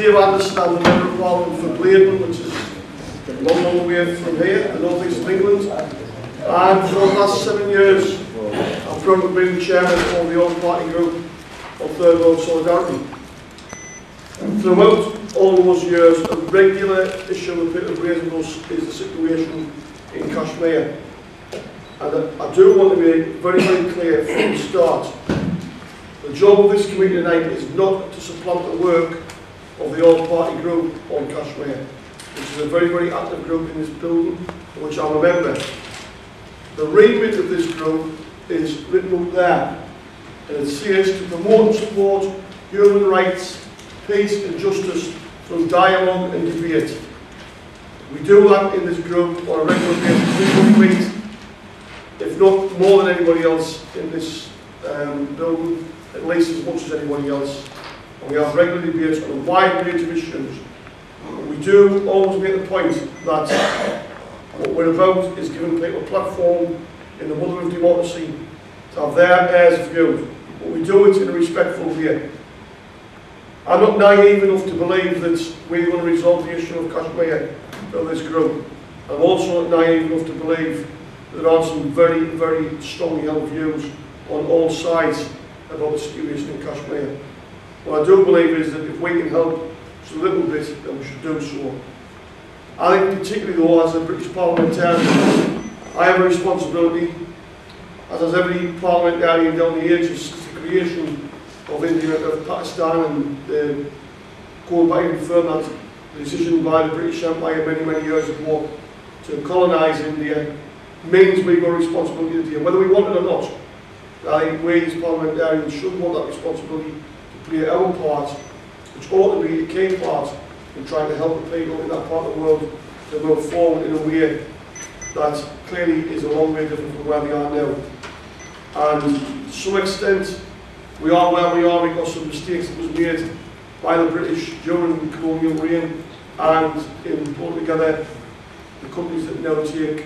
Dave Anderson, I'm the Member of Parliament for Bladen, which is a long way from here, the north east of England. And for the last 7 years, I've currently been the chairman of the all-party group of Third World Solidarity. And throughout all those years, a regular issue that people raise with us is the situation in Kashmir. And I do want to be very, very clear from the start. The job of this committee tonight is not to supplant the work of the all-party group on Kashmir, which is a very, very active group in this building, of which I'm a member. The remit of this group is written up there, and it says to promote and support human rights, peace and justice through dialogue and debate. We do that in this group on a regular basis. We meet, if not more than anybody else in this building, at least as much as anybody else. And we have regular debates on a wide range of issues. We do always make the point that what we're about is giving people a platform in the mother of democracy to have their airs viewed, but we do it in a respectful way. I'm not naive enough to believe that we're going to resolve the issue of Kashmir through this group. I'm also not naive enough to believe that there are some very, very strongly held views on all sides about the situation in Kashmir. What I do believe is that if we can help just a little bit, then we should do so. I think particularly though, as a British parliamentarian, I have a responsibility, as has every parliamentarian down the ages, since the creation of India, of Pakistan, and going back even further, the decision by the British Empire many, many years ago to colonise India means we've got a responsibility to deal, whether we want it or not. I think we as parliamentarians should want that responsibility to play our part, which ought to be a key part in trying to help the people in that part of the world to move forward in a way that clearly is a long way different from where they are now. And to some extent, we are where we are because of mistakes that was made by the British during the colonial reign and in putting together the countries that now take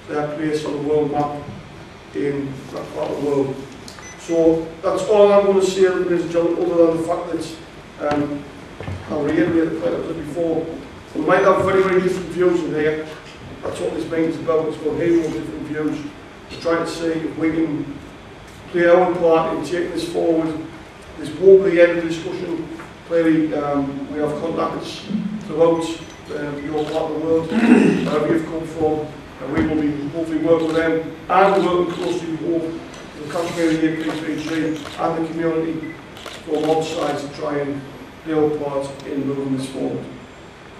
their place on the world map in that part of the world. So that's all I'm going to say, ladies and gentlemen, other than the fact that I'll reiterate the point I said before. We might have very, very different views in here. That's what this means about. It's about hearing different views. We're trying to see if we can play our part in taking this forward. This won't be the end of the discussion. Clearly, we have contacts throughout your part of the world, wherever you've come from, and we will be hopefully working with them and working closely with the Kashmiri APPG and the community from all sides to try and play our part in moving this forward.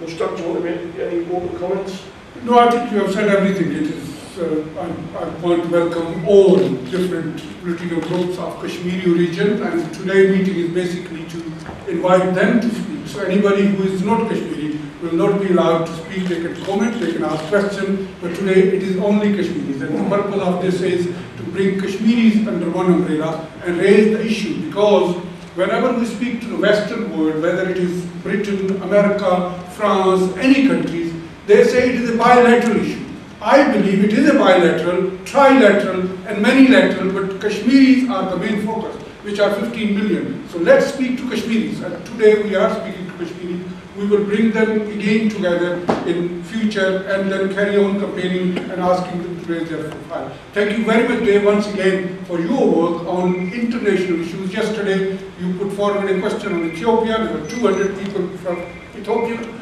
Mushtaq, do you want to make any more comments? No, I think you have said everything. It is, I want to welcome all different political groups of Kashmiri origin, and today's meeting is basically to invite them to speak. So anybody who is not Kashmiri will not be allowed to speak. They can comment, they can ask questions, but today it is only Kashmiris. And the purpose of this is to bring Kashmiris under one umbrella and raise the issue, because whenever we speak to the Western world, whether it is Britain, America, France, any countries, they say it is a bilateral issue. I believe it is a bilateral, trilateral and many lateral, but Kashmiris are the main focus, which are 15 million. So let's speak to Kashmiris, and today we are speaking to Kashmiris. We will bring them again together in future and then carry on campaigning and asking them to raise their profile. Thank you very much, Dave, once again for your work on international issues. Yesterday you put forward a question on Ethiopia. There were 200 people from Ethiopian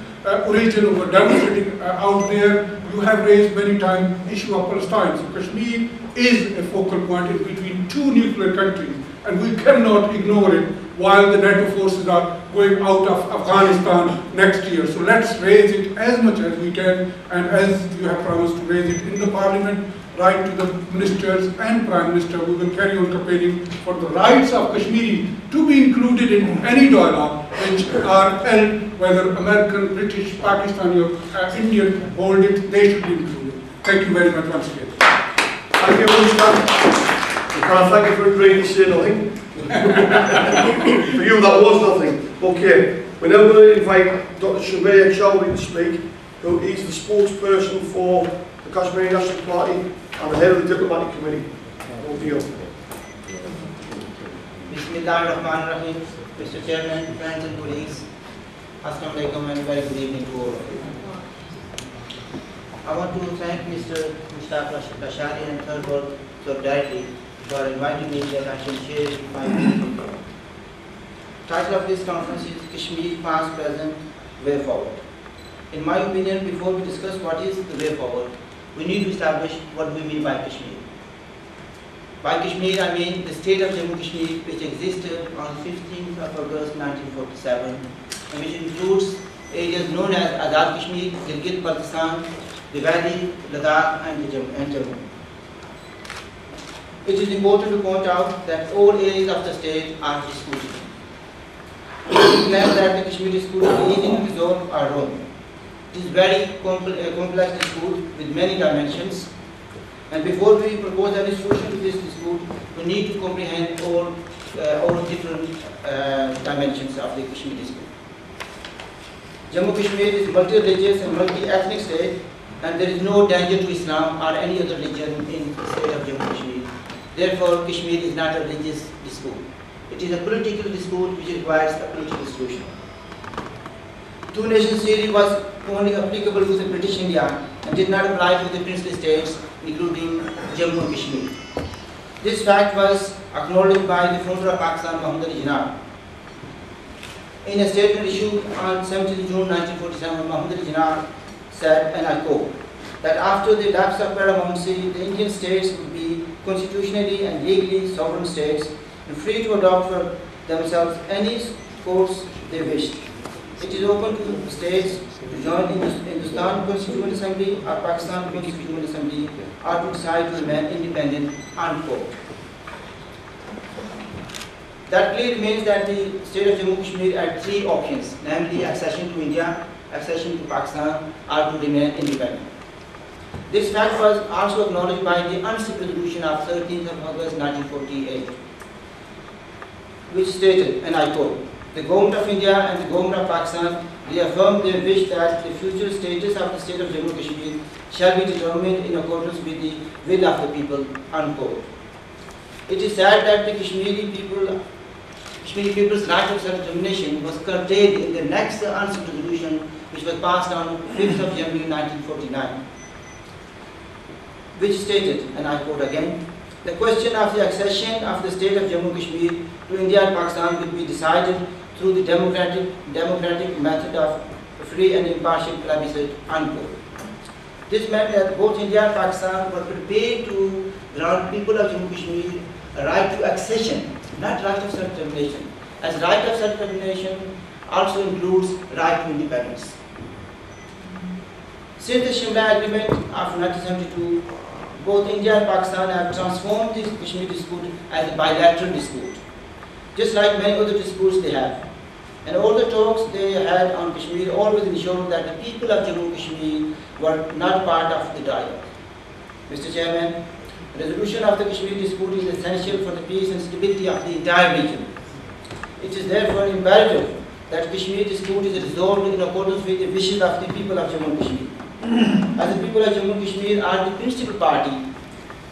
origin who were demonstrating out there. You have raised many times issue of Palestine. So Kashmir is a focal point in between two nuclear countries, and we cannot ignore it while the NATO forces are going out of Afghanistan next year. So let's raise it as much as we can, and as you have promised to raise it in the Parliament, write to the ministers and Prime Minister. We will carry on campaigning for the rights of Kashmiri to be included in any dialogue which are held, whether American, British, Pakistani or Indian hold it, they should be included. Thank you very much once again. Thank you, Mushtaq. Thank you for agreeing to say nothing. For you that was nothing. Okay, we're now going to invite Dr. Shabir Choudhry to speak, who is the spokesperson for the Kashmiri National Party and the head of the Diplomatic Committee. Over to you. Bismillahirrahmanirrahim. Mr. Chairman, friends and colleagues. Assalamu and very good evening to all of you. I want to thank Mr. Kashmir and Third Solidarity for inviting me that I can share my views. Title of this conference is Kashmir Past, Present, Way Forward. In my opinion, before we discuss what is the way forward, we need to establish what we mean by Kashmir. By Kashmir, I mean the state of Jammu Kashmir, which existed on 15th of August 1947, and which includes areas known as Azad Kashmir, Gilgit-Baltistan, the Valley, Ladakh, and Jammu. It is important to point out that all areas of the state are disputed. We claim that the Kashmir dispute is easy to resolve are wrong. It is very complex dispute with many dimensions, and before we propose any solution to this dispute, we need to comprehend all different dimensions of the Kashmir dispute. Jammu Kashmir is a multi-religious and multi-ethnic state, and there is no danger to Islam or any other religion in the state of Jammu Kashmir. Therefore, Kashmir is not a religious dispute. It is a political dispute which requires a political solution. Two nations theory was only applicable to the British India and did not apply to the princely states, including Jammu and Kashmir. This fact was acknowledged by the founder of Pakistan, Muhammad Ali Jinnah. In a statement issued on 17 June 1947, Muhammad Ali Jinnah said, and I quote, that after the lapse of paramountcy, the Indian states would be constitutionally and legally sovereign states and free to adopt for themselves any course they wished. It is open to states to join Hindustan Constituent Assembly or Pakistan Constituent Assembly or to decide to remain independent, unquote. That clearly means that the state of Jammu Kashmir had three options, namely accession to India, accession to Pakistan, or to remain independent. This fact was also acknowledged by the UNSIP resolution of 13th of August 1948, which stated, and I quote, the government of India and the government of Pakistan reaffirm their wish that the future status of the state of Jammu Kashmir shall be determined in accordance with the will of the people, unquote. It is sad that the Kashmiri people's right of self-determination was curtailed in the next UNSIP resolution, which was passed on 5th of January 1949, which stated, and I quote again, the question of the accession of the state of Jammu Kashmir to India and Pakistan will be decided through the democratic method of free and impartial plebiscite, unquote. This meant that both India and Pakistan were prepared to grant people of Jammu Kashmir a right to accession, not right of self-determination, as right of self-determination also includes right to independence. Since the Shimla Agreement of 1972, both India and Pakistan have transformed this Kashmir dispute as a bilateral dispute, just like many other disputes they have. And all the talks they had on Kashmir always ensured that the people of Jammu and Kashmir were not part of the dialogue. Mr. Chairman, resolution of the Kashmir dispute is essential for the peace and stability of the entire region. It is therefore imperative that Kashmir dispute is resolved in accordance with the wishes of the people of Jammu and Kashmir. As the people of Jammu and Kashmir are the principal party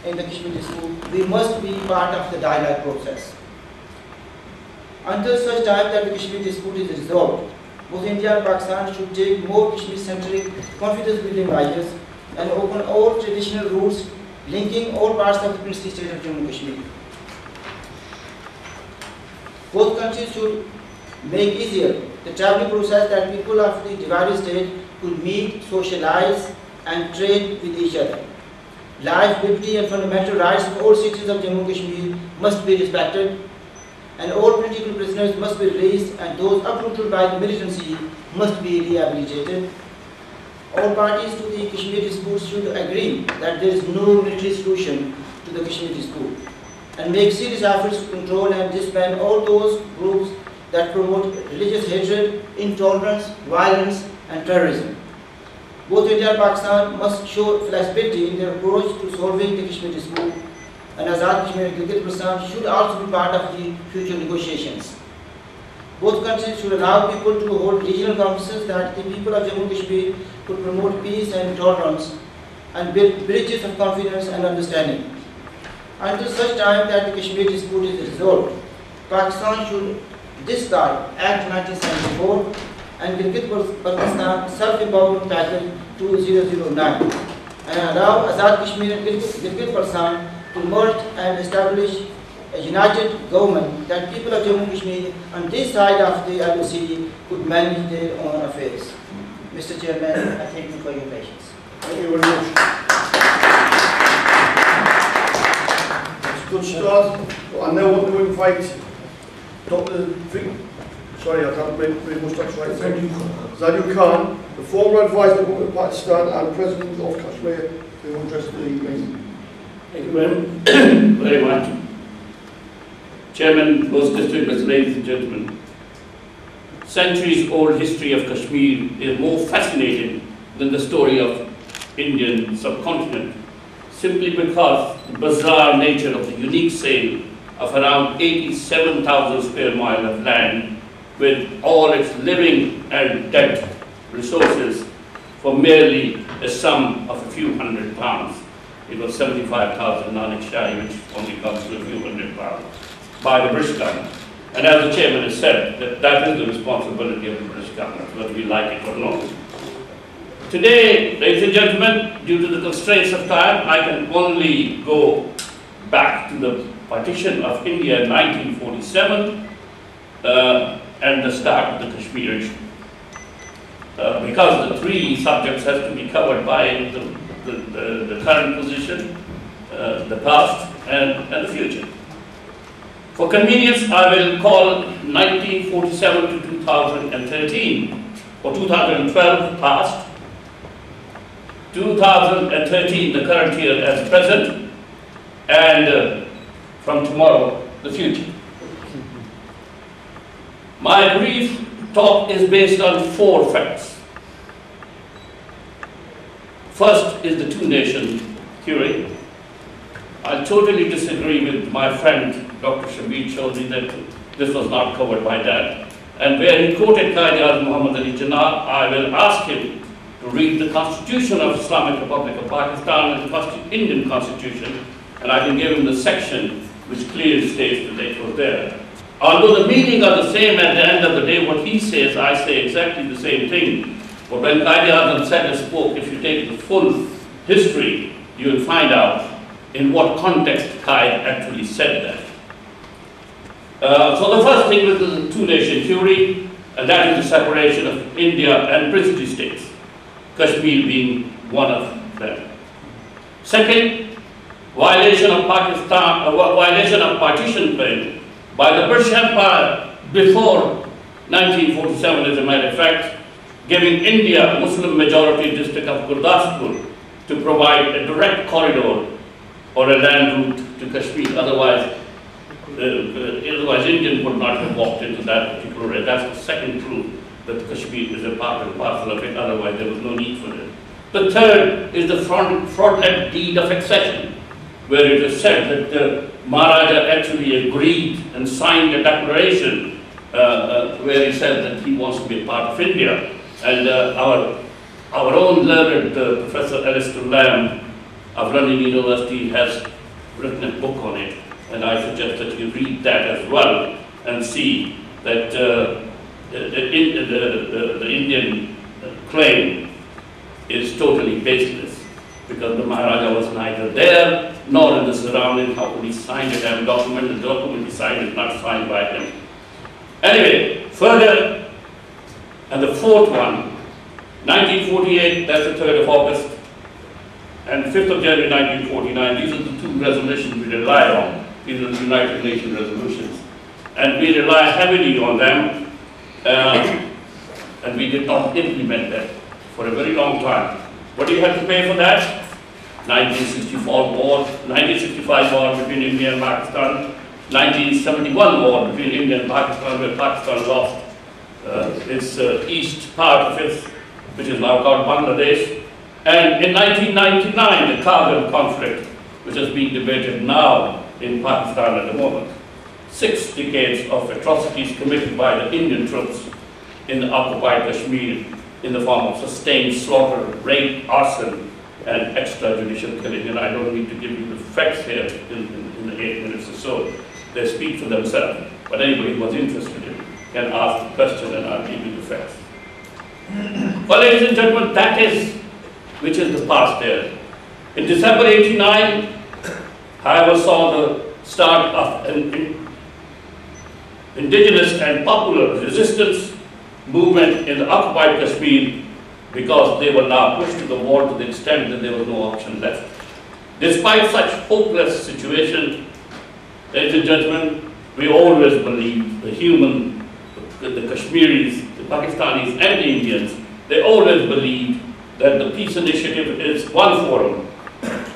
in the Kashmir dispute, we must be part of the dialogue process. Until such time that the Kashmir dispute is resolved, both India and Pakistan should take more Kashmir-centric, confidence-building measures and open all traditional routes linking all parts of the princely state of Jammu and Kashmir. Both countries should make easier the travelling process that people of the divided state could meet, socialize, and trade with each other. Life, liberty, and fundamental rights of all citizens of Jammu and Kashmir must be respected, and all political prisoners must be released, and those uprooted by the militancy must be rehabilitated. All parties to the Kashmir dispute should agree that there is no military solution to the Kashmir dispute, and make serious efforts to control and disband all those groups that promote religious hatred, intolerance, violence, and terrorism. Both India and Pakistan must show flexibility in their approach to solving the Kashmir dispute, and Azad Kashmir and Gilgit-Baltistan should also be part of the future negotiations. Both countries should allow people to hold regional conferences that the people of Jammu and Kashmir could promote peace and tolerance and build bridges of confidence and understanding. Until such time that the Kashmir dispute is resolved, Pakistan should discard Act 1974 and Gilgit-Baltistan Self-Empowerment Package 2009, and allow Azad Kashmir and Gilgit-Baltistan to merge and establish a united government that people of Jammu and Kashmir on this side of the LOC could manage their own affairs. Mr. Chairman, I thank you for your patience. Thank you very much. It's a good start. I now want to invite Dr. Sorry, I can't make much right. Z.U.Khan, the former advisor of Pakistan and President of Kashmir, who will address the meeting. Thank you very much. Chairman, most distinguished ladies and gentlemen, centuries-old history of Kashmir is more fascinating than the story of Indian subcontinent, simply because the bizarre nature of the unique sale of around 87,000 square miles of land with all its living and dead resources for merely a sum of a few hundred pounds. It was 75,000 Nanak Shahi, which only comes to a few hundred pounds, by the British government. And as the chairman has said, that is the responsibility of the British government, whether we like it or not. Today, ladies and gentlemen, due to the constraints of time, I can only go back to the partition of India in 1947 and the start of the Kashmir issue. Because the three subjects have to be covered by the current position, the past, and the future. For convenience, I will call 1947 to 2013, or 2012 past, 2013 the current year as present, and from tomorrow the future. My brief talk is based on four facts. First is the two-nation theory. I totally disagree with my friend Dr. Shabir Choudhry that this was not covered by that. And where he quoted Qaeda Muhammad Ali Jinnah, I will ask him to read the Constitution of Islamic Republic of Pakistan and the Indian Constitution, and I can give him the section which clearly states that it was there. Although the meaning are the same, at the end of the day, what he says, I say exactly the same thing. But when Qaeda said and spoke, if you take the full history, you will find out in what context Qaeda actually said that. So the first thing was the two-nation theory, and that is the separation of India and princely states, Kashmir being one of them. Second, violation of partition plan by the British Empire before 1947, as a matter of fact, giving India a Muslim majority district of Gurdaspur to provide a direct corridor or a land route to Kashmir. Otherwise Indian would not have walked into that particular area. That's the second proof that Kashmir is a part and parcel of it. Otherwise, there was no need for it. The third is the fraudulent deed of accession, where it is said that the Maharaja actually agreed and signed a declaration where he said that he wants to be a part of India. And our own learned Professor Alistair Lamb of London University has written a book on it, and I suggest that you read that as well and see that the Indian claim is totally baseless, because the Maharaja was neither there nor in the surrounding. How could he sign it and document? The document he signed is not signed by him. Anyway, further, and the fourth one, 1948, that's the 3rd of August, and 5th of January 1949, these are the two resolutions we rely on. These are the United Nations resolutions. And we rely heavily on them, and we did not implement them for a very long time. What do you have to pay for that? 1965 war between India and Pakistan, 1971 war between India and Pakistan, where Pakistan lost its east part of it, which is now called Bangladesh. And in 1999, the Cllr conflict, which is being debated now in Pakistan at the moment. 6 decades of atrocities committed by the Indian troops in the occupied Kashmir in the form of sustained slaughter, rape, arson, and extrajudicial killing. And I don't need to give you the facts here in the 8 minutes or so. They speak for themselves. But anybody who was interested in can ask the question, and I'll give you the facts. Well, ladies and gentlemen, that is which is the past there. In December '89, however, saw the start of an indigenous and popular resistance movement in the occupied Kashmir, because they were now pushed to the wall to the extent that there was no option left. Despite such hopeless situation, ladies and gentlemen, we always believed the Kashmiris, the Pakistanis and the Indians, they always believed that the peace initiative is one forum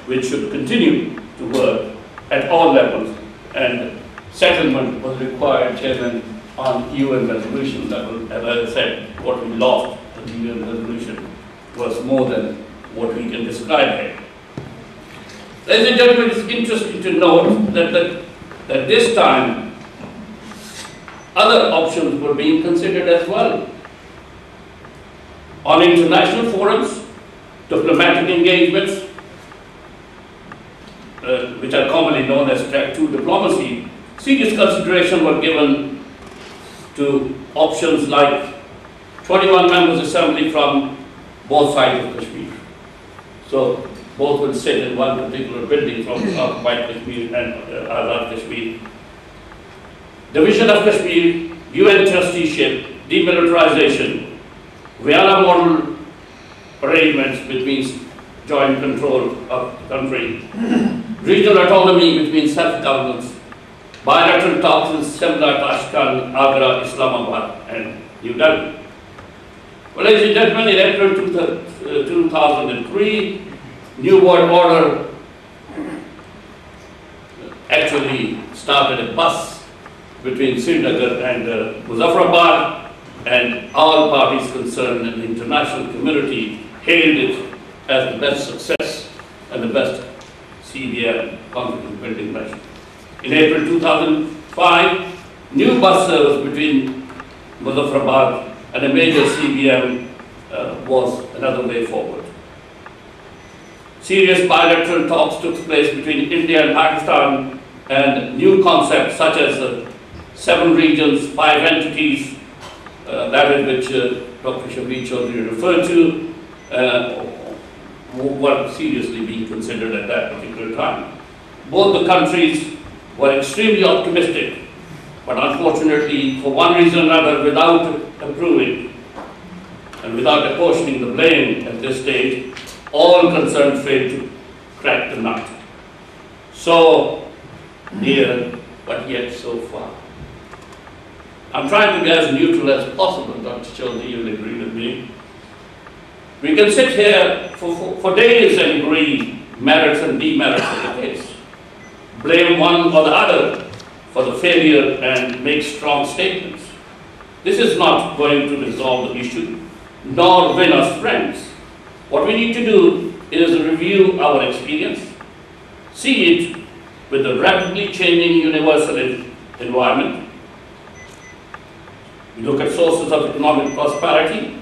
which should continue to work at all levels, and settlement was required, Chairman, on UN resolution level. As I said, what we lost at the UN resolution was more than what we can describe here. Ladies and gentlemen, it's interesting to note that this time other options were being considered as well. On international forums, diplomatic engagements, which are commonly known as track 2 diplomacy, serious consideration were given to options like 21 members assembly from both sides of Kashmir. So both will sit in one particular building from occupied Kashmir and Azad Kashmir. Division of Kashmir, UN trusteeship, demilitarization, Vienna model arrangements between joint control of the country, regional autonomy between self-governments, bilateral talks in Shimla, Natash Khan, Agra, Islamabad and New Delhi. Well, ladies and gentlemen, in April 2003, New World Order actually started a bus between Srinagar and Muzaffarabad, and all parties concerned in the international community hailed it as the best success and the best CBM confidence building measure. In April 2005, new bus service between Muzaffarabad and a major CBM was another way forward. Serious bilateral talks took place between India and Pakistan, and new concepts such as 7 regions, 5 entities, that is which Dr. Shabir Choudhry referred to, were seriously being considered at that particular time. Both the countries were extremely optimistic, but unfortunately, for one reason or another, without approving and without apportioning the blame at this stage, all concerned failed to crack the nut. So near, but yet so far. I'm trying to be as neutral as possible, Dr. Choudhry, you'll agree with me. We can sit here for days and agree merits and demerits of the case, blame one or the other for the failure and make strong statements. This is not going to resolve the issue, nor win us friends. What we need to do is review our experience, see it with the rapidly changing universal environment. We look at sources of economic prosperity,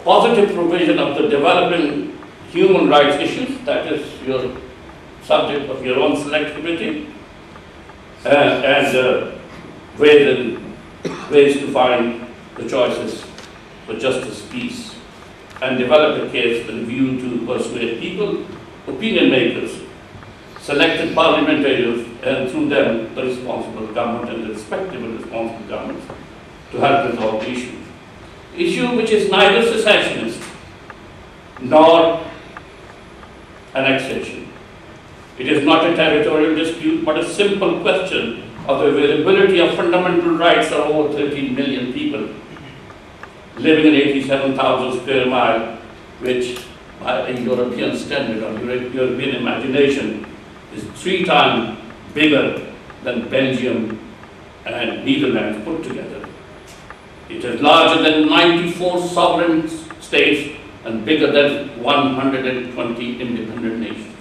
positive provision of the developing human rights issues, that is your subject of your own select committee, and ways to find the choices for justice, peace, and develop a case with a view to persuade people, opinion makers, selected parliamentarians, and through them the responsible government and the respective and responsible governments to help resolve the issue. Issue which is neither secessionist nor annexation. It is not a territorial dispute, but a simple question of the availability of fundamental rights of over 13 million people living in 87,000 square miles, which by a European standard or European imagination is 3 times bigger than Belgium and Netherlands put together. It is larger than 94 sovereign states and bigger than 120 independent nations.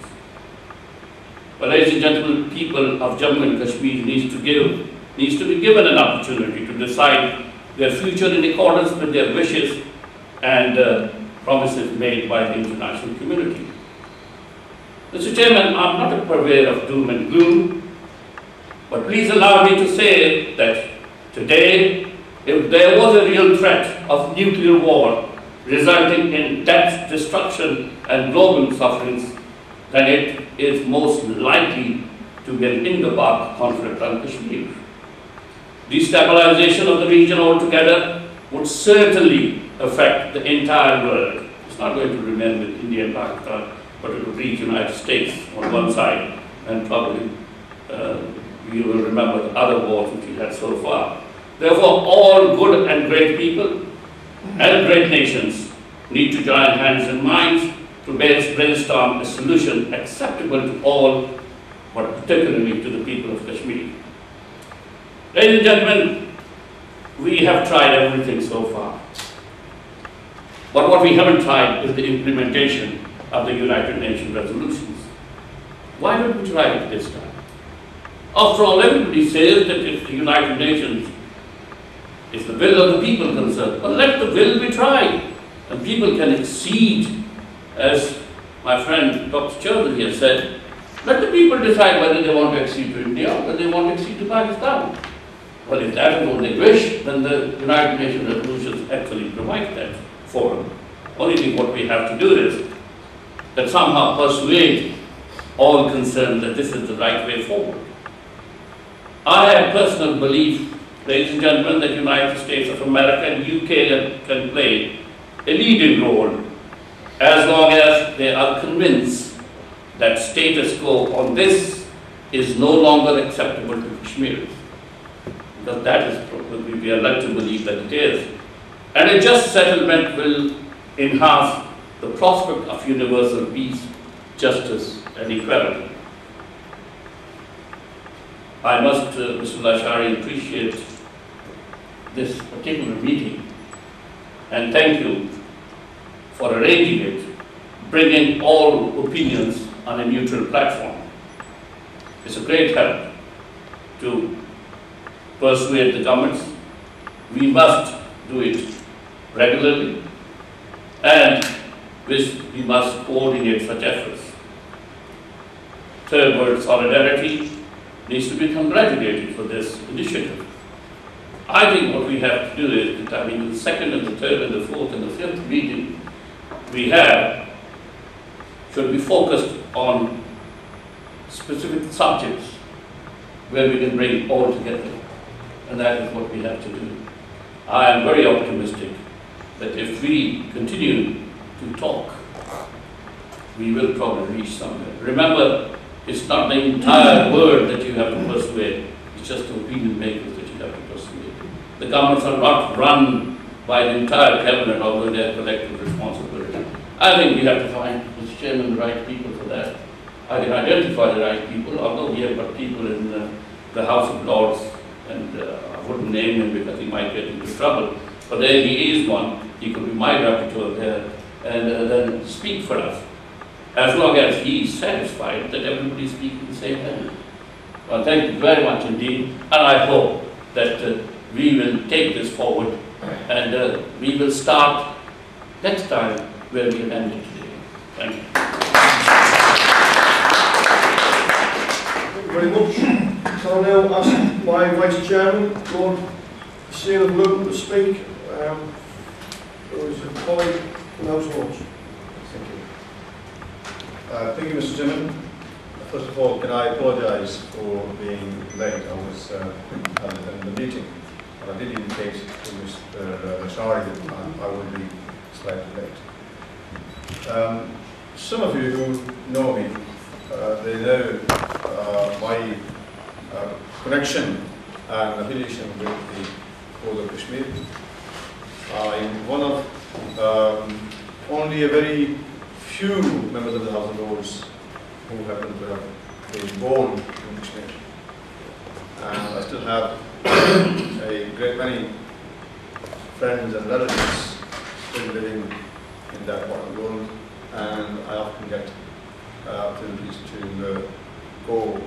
Well, ladies and gentlemen, people of Jammu and Kashmir needs to be given an opportunity to decide their future in accordance with their wishes and promises made by the international community. Mr. Chairman, I'm not a purveyor of doom and gloom, but please allow me to say that today if there was a real threat of nuclear war resulting in death, destruction and global sufferings, then it is most likely to be an Indo-Pak conflict on Kashmir. Destabilization of the region altogether would certainly affect the entire world. It's not going to remain with India and Pakistan, but it will reach the United States on one side, and probably you will remember the other wars which we had so far. Therefore, all good and great people and great nations need to join hands and minds to brainstorm a solution acceptable to all, but particularly to the people of Kashmir. Ladies and gentlemen, we have tried everything so far. But what we haven't tried is the implementation of the United Nations resolutions. Why don't we try it this time? After all, everybody says that if the United Nations is the will of the people concerned, well, let the will be tried. And people can exceed, as my friend Dr. Choudhry has said, let the people decide whether they want to accede to India or whether they want to accede to Pakistan. Well, if that is what they wish, then the United Nations resolutions actually provide that forum. Only thing what we have to do is that somehow persuade all concerned that this is the right way forward. I have personal belief, ladies and gentlemen, that the United States of America and UK can play a leading role as long as they are convinced that status quo on this is no longer acceptable to Kashmiris. Because that is probably, we are led to believe that it is. And a just settlement will enhance the prospect of universal peace, justice and equality. I must, Mr. Lashari, appreciate this particular meeting and thank you for arranging it, bringing all opinions on a neutral platform. It's a great help to persuade the governments. We must do it regularly and we must coordinate such efforts. Third word, solidarity, needs to be congratulated for this initiative. I think what we have to do is that, the second and the third and the fourth and the fifth meeting we have should be focused on specific subjects where we can bring it all together. And that is what we have to do. I am very optimistic that if we continue to talk, we will probably reach somewhere. Remember, it's not the entire world that you have to persuade, it's just the opinion makers that you have to persuade. The governments are not run by the entire cabinet, although they have collective responsibility. I think we have to find, Mr. Chairman, the right people for that. I can identify the right people, although we have got people in the House of Lords, and I wouldn't name him because he might get into trouble, but there he is one. He could be my rapporteur there and then speak for us, as long as he is satisfied that everybody is speaking the same language. Well, thank you very much indeed, and I hope that we will take this forward and we will start next time where we ended today. Thank you. Thank you very much. So I'll now ask my Vice Chairman, Lord Hussain of Luton, to speak, who is a colleague from House of Lords. Thank you. Thank you, Mr. Chairman. First of all, can I apologise for being late? I was in the meeting, but I did indicate to Mr. Lashari that I would be slightly late. Some of you who know me, they know my connection and affiliation with the whole of Kashmir. I'm one of only a very few members of the House of Lords who happen to have been born in Kashmir. And I still have a great many friends and relatives still living in that part of the world, and I often get opportunities to go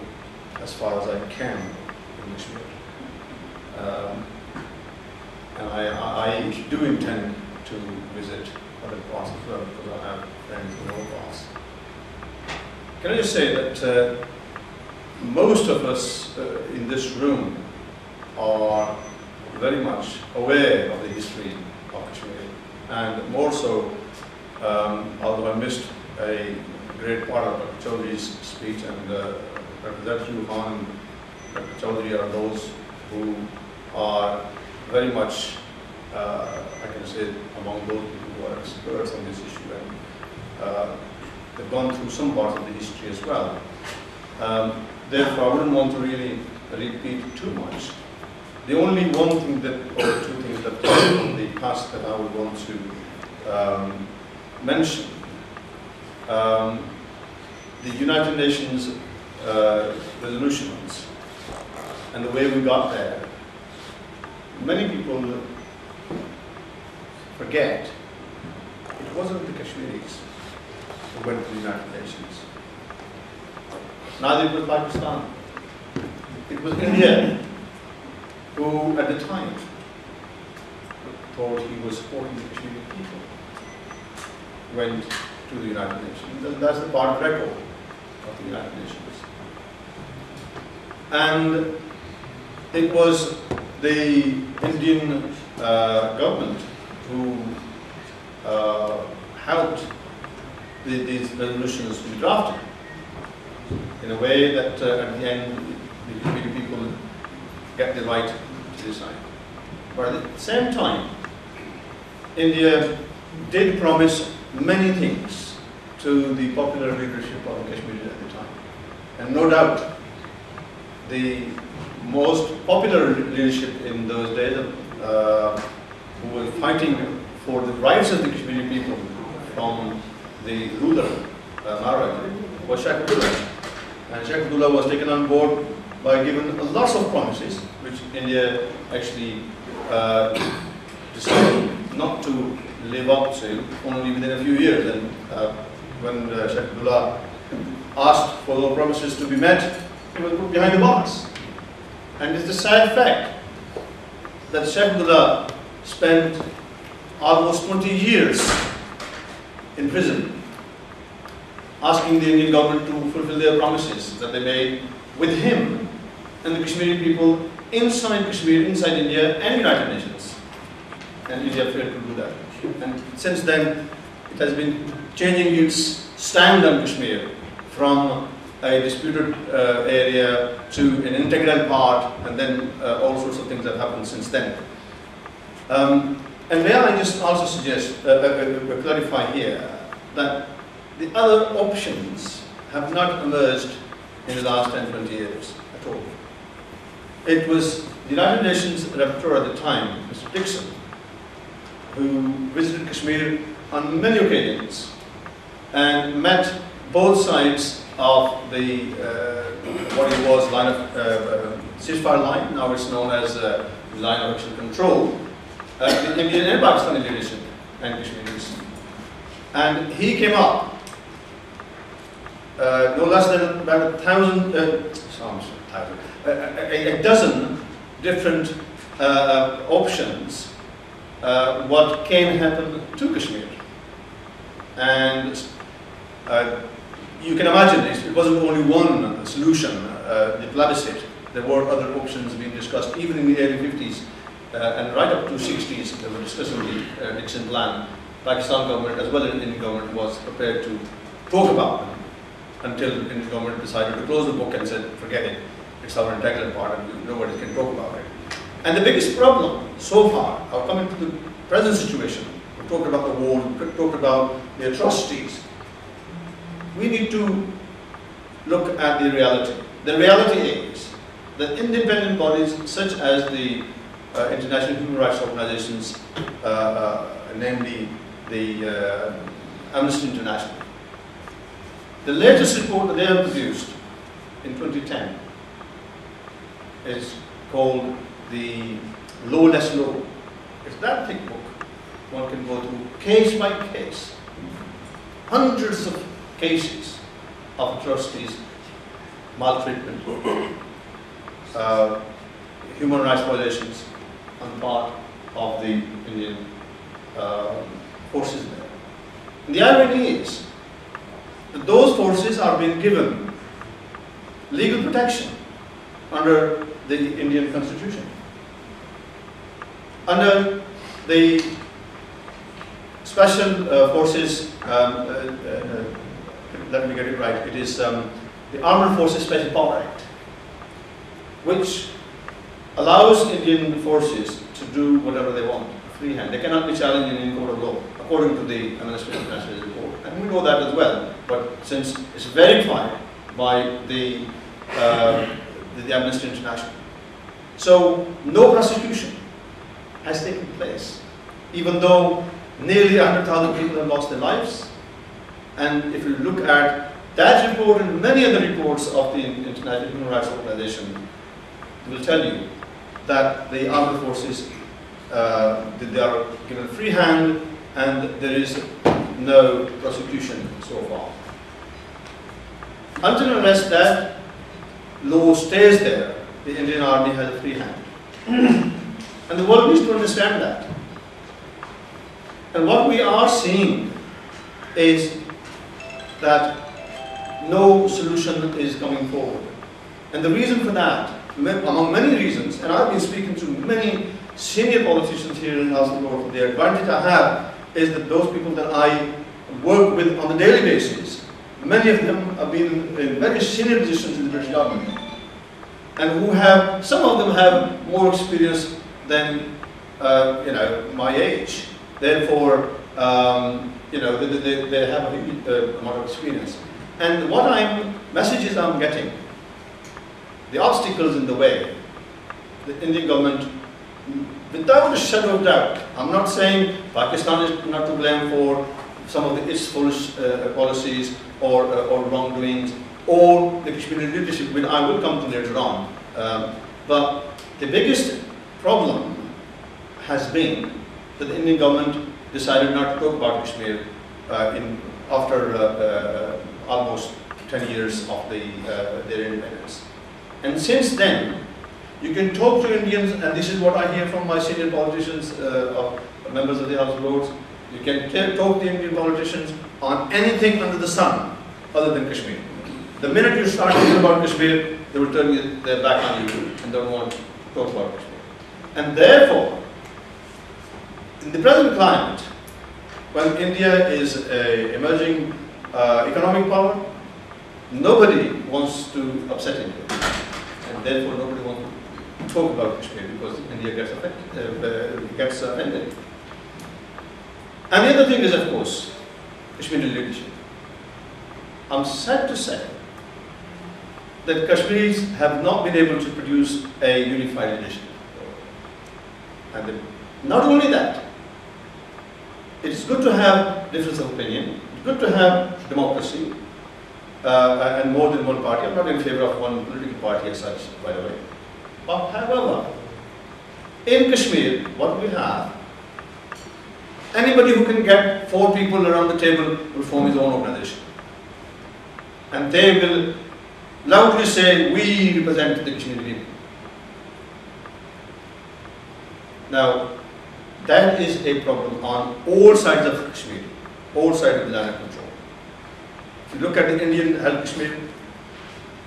as far as I can in Kashmir. And I do intend to visit other parts as well, because I have friends in all parts. Can I just say that most of us in this room are very much aware of the history of Kashmir, and more so, although I missed a great part of Dr. Choudhry's speech, and Dr. Z.U.Khan and Dr. Choudhry are those who are very much, I can say, among those people who are experts on this issue, and they've gone through some parts of the history as well. Therefore, I wouldn't want to really repeat too much. The only one thing that, or two things that from the past that I would want to mention. The United Nations resolutions and the way we got there. Many people forget it wasn't the Kashmiris who went to the United Nations. Neither was Pakistan. It was India who, at the time, thought he was supporting the Kashmiri people, went to the United Nations. That's the part of record of the United Nations. And it was the Indian government who helped these resolutions be drafted in a way that at the end the Kashmiri people get the right to decide. But at the same time, India did promise many things to the popular leadership of the Kashmiris at the time. And no doubt, the most popular leadership in those days who were fighting for the rights of the Kashmiri people from the ruler, Maharaj, was Sheikh Abdullah. And Sheikh Abdullah was taken on board by giving lots of promises, which India actually decided not to live up to only within a few years. And when Sheikh Abdullah asked for those promises to be met, he was put behind the bars. And it's the sad fact that Sheikh Abdullah spent almost 20 years in prison, asking the Indian government to fulfill their promises that they made with him and the Kashmiri people inside Kashmir, inside India and United Nations. And India failed to do that. And since then, it has been changing its stand on Kashmir from a disputed area to an integral part, and then all sorts of things have happened since then. And may I just also suggest, clarify here, that the other options have not emerged in the last 10-20 years at all. It was the United Nations rapporteur at the time, Mr. Dixon, who visited Kashmir on many occasions and met both sides of the what it was line of ceasefire line. Now it's known as line of action control. The Indian and Pakistani leadership and Kashmiris, and he came up no less than about a dozen different options what can happen to Kashmir. And you can imagine it wasn't only one solution, the plebiscite. There were other options being discussed even in the early 50s and right up to 60s. They were discussing the Dixon plan. Pakistan government as well as the Indian government was prepared to talk about them until the Indian government decided to close the book and said, forget it, it's our integral part and nobody can talk about it. And the biggest problem so far, I'll come into the present situation, we talked about the war, we talked about the atrocities. We need to look at the reality. The reality is that independent bodies such as the international human rights organizations, namely the Amnesty International, the latest report that they have produced in 2010 is called the Law Less Law. It's that thick book. One can go through case by case, hundreds of cases of atrocities, maltreatment, human rights violations on the part of the Indian forces there. And the irony is that those forces are being given legal protection under the Indian Constitution. under the Special Forces, let me get it right, it is the Armed Forces Special Power Act, which allows Indian forces to do whatever they want, freehand. They cannot be challenged in any court of law, according to the Amnesty International report. And we know that as well, but since it's verified by the Amnesty International. So no prosecution has taken place, even though nearly 100,000 people have lost their lives. And if you look at that report and many other reports of the International Human Rights Organization, it will tell you that the armed forces, they are given free hand and there is no prosecution so far. Until and unless that law stays there, the Indian Army has a free hand. And the world needs to understand that. And what we are seeing is that no solution is coming forward. And the reason for that, among many reasons, and I've been speaking to many senior politicians here in House of Lords, the advantage I have is that those people that I work with on a daily basis, many of them have been in very senior positions in the British government, and who have, some of them have more experience than my age. Therefore, they have a huge amount of experience. And what messages I'm getting, the obstacles in the way, the Indian government, without a shadow of doubt, I'm not saying Pakistan is not to blame for some of its foolish policies or wrongdoings, or the Kashmiri leadership, which I will come to later on. But the biggest problem has been that the Indian government decided not to talk about Kashmir after almost 10 years of their independence. And since then, you can talk to Indians, and this is what I hear from my senior politicians, members of the House of Lords, you can talk to Indian politicians on anything under the sun other than Kashmir. The minute you start talking about Kashmir, they will turn their back on you and don't want to talk about Kashmir. And therefore, in the present climate, when India is an emerging economic power, nobody wants to upset India. And therefore, nobody wants to talk about Kashmir because India gets offended. And the other thing is, of course, Kashmiri leadership. I'm sad to say that Kashmiris have not been able to produce a unified leadership. And not only that, it's good to have difference of opinion, it's good to have democracy, and more than one party. I'm not in favor of one political party as such, by the way. But however, in Kashmir, what we have, anybody who can get 4 people around the table will form his own organization. And they will loudly say, we represent the Kashmiri people. Now, that is a problem on all sides of Kashmir, all sides of the land of control. If you look at the Indian held Kashmir,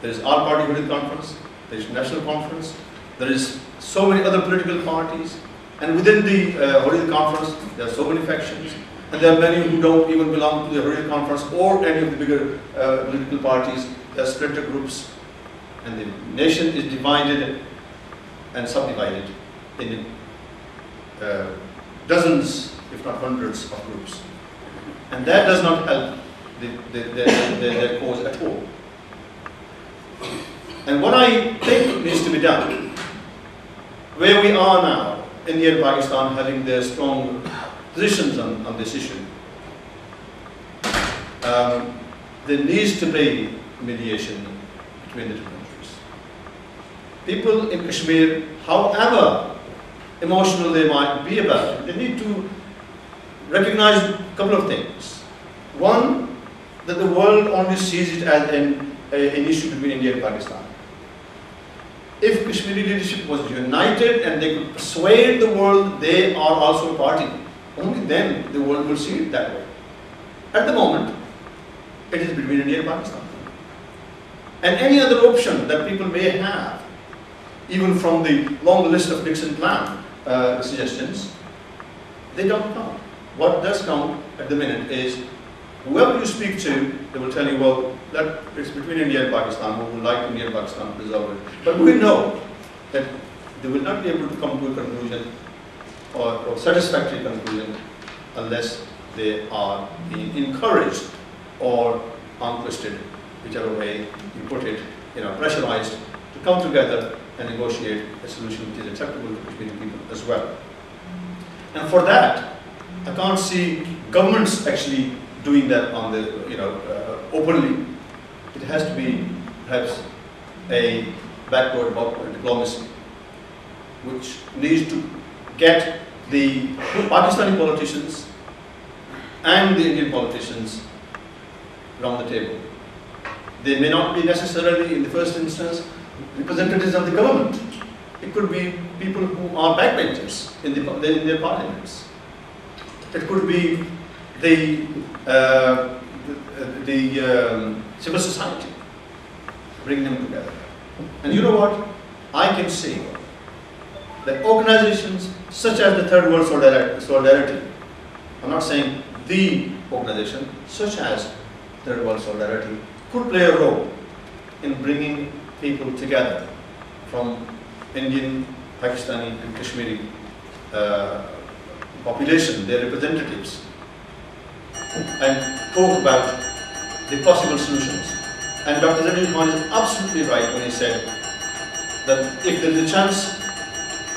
there is all-party Hurriyat Conference, there is National Conference, there is so many other political parties, and within the Hurriyat Conference, there are so many factions, and there are many who don't even belong to the Hurriyat Conference or any of the bigger political parties. There are splinter groups, and the nation is divided and subdivided in dozens, if not hundreds, of groups. And that does not help their cause at all. And what I think needs to be done, where we are now, India and Pakistan having their strong positions on this issue, there needs to be mediation between the two countries. People in Kashmir, however emotional they might be about it, they need to recognize a couple of things. One, that the world only sees it as an issue between India and Pakistan. If Kashmiri leadership was united and they could persuade the world they are also a party, only then the world will see it that way. At the moment, it is between India and Pakistan. And any other option that people may have, even from the long list of Nixon plan, suggestions, they don't count. What does count at the minute is whoever you speak to, they will tell you, well, that it's between India and Pakistan, we would like India and Pakistan to resolve it. But we know that they will not be able to come to a conclusion or satisfactory conclusion unless they are being encouraged or untwisted, whichever way you put it, pressurized to come together and negotiate a solution which is acceptable to Kashmiri people as well. And for that, I can't see governments actually doing that on the, openly. It has to be perhaps a backward diplomacy, which needs to get the Pakistani politicians and the Indian politicians around the table. They may not be necessarily, in the first instance, representatives of the government. It could be people who are backbenchers in their parliaments. It could be the civil society, bring them together. And you know what? I can see that organizations such as the Third World Solidarity, I'm not saying the organization, such as Third World Solidarity, could play a role in bringing people together from Indian, Pakistani and Kashmiri population, their representatives, and talk about the possible solutions. And Dr. Z.U.Khan is absolutely right when he said that if there is a chance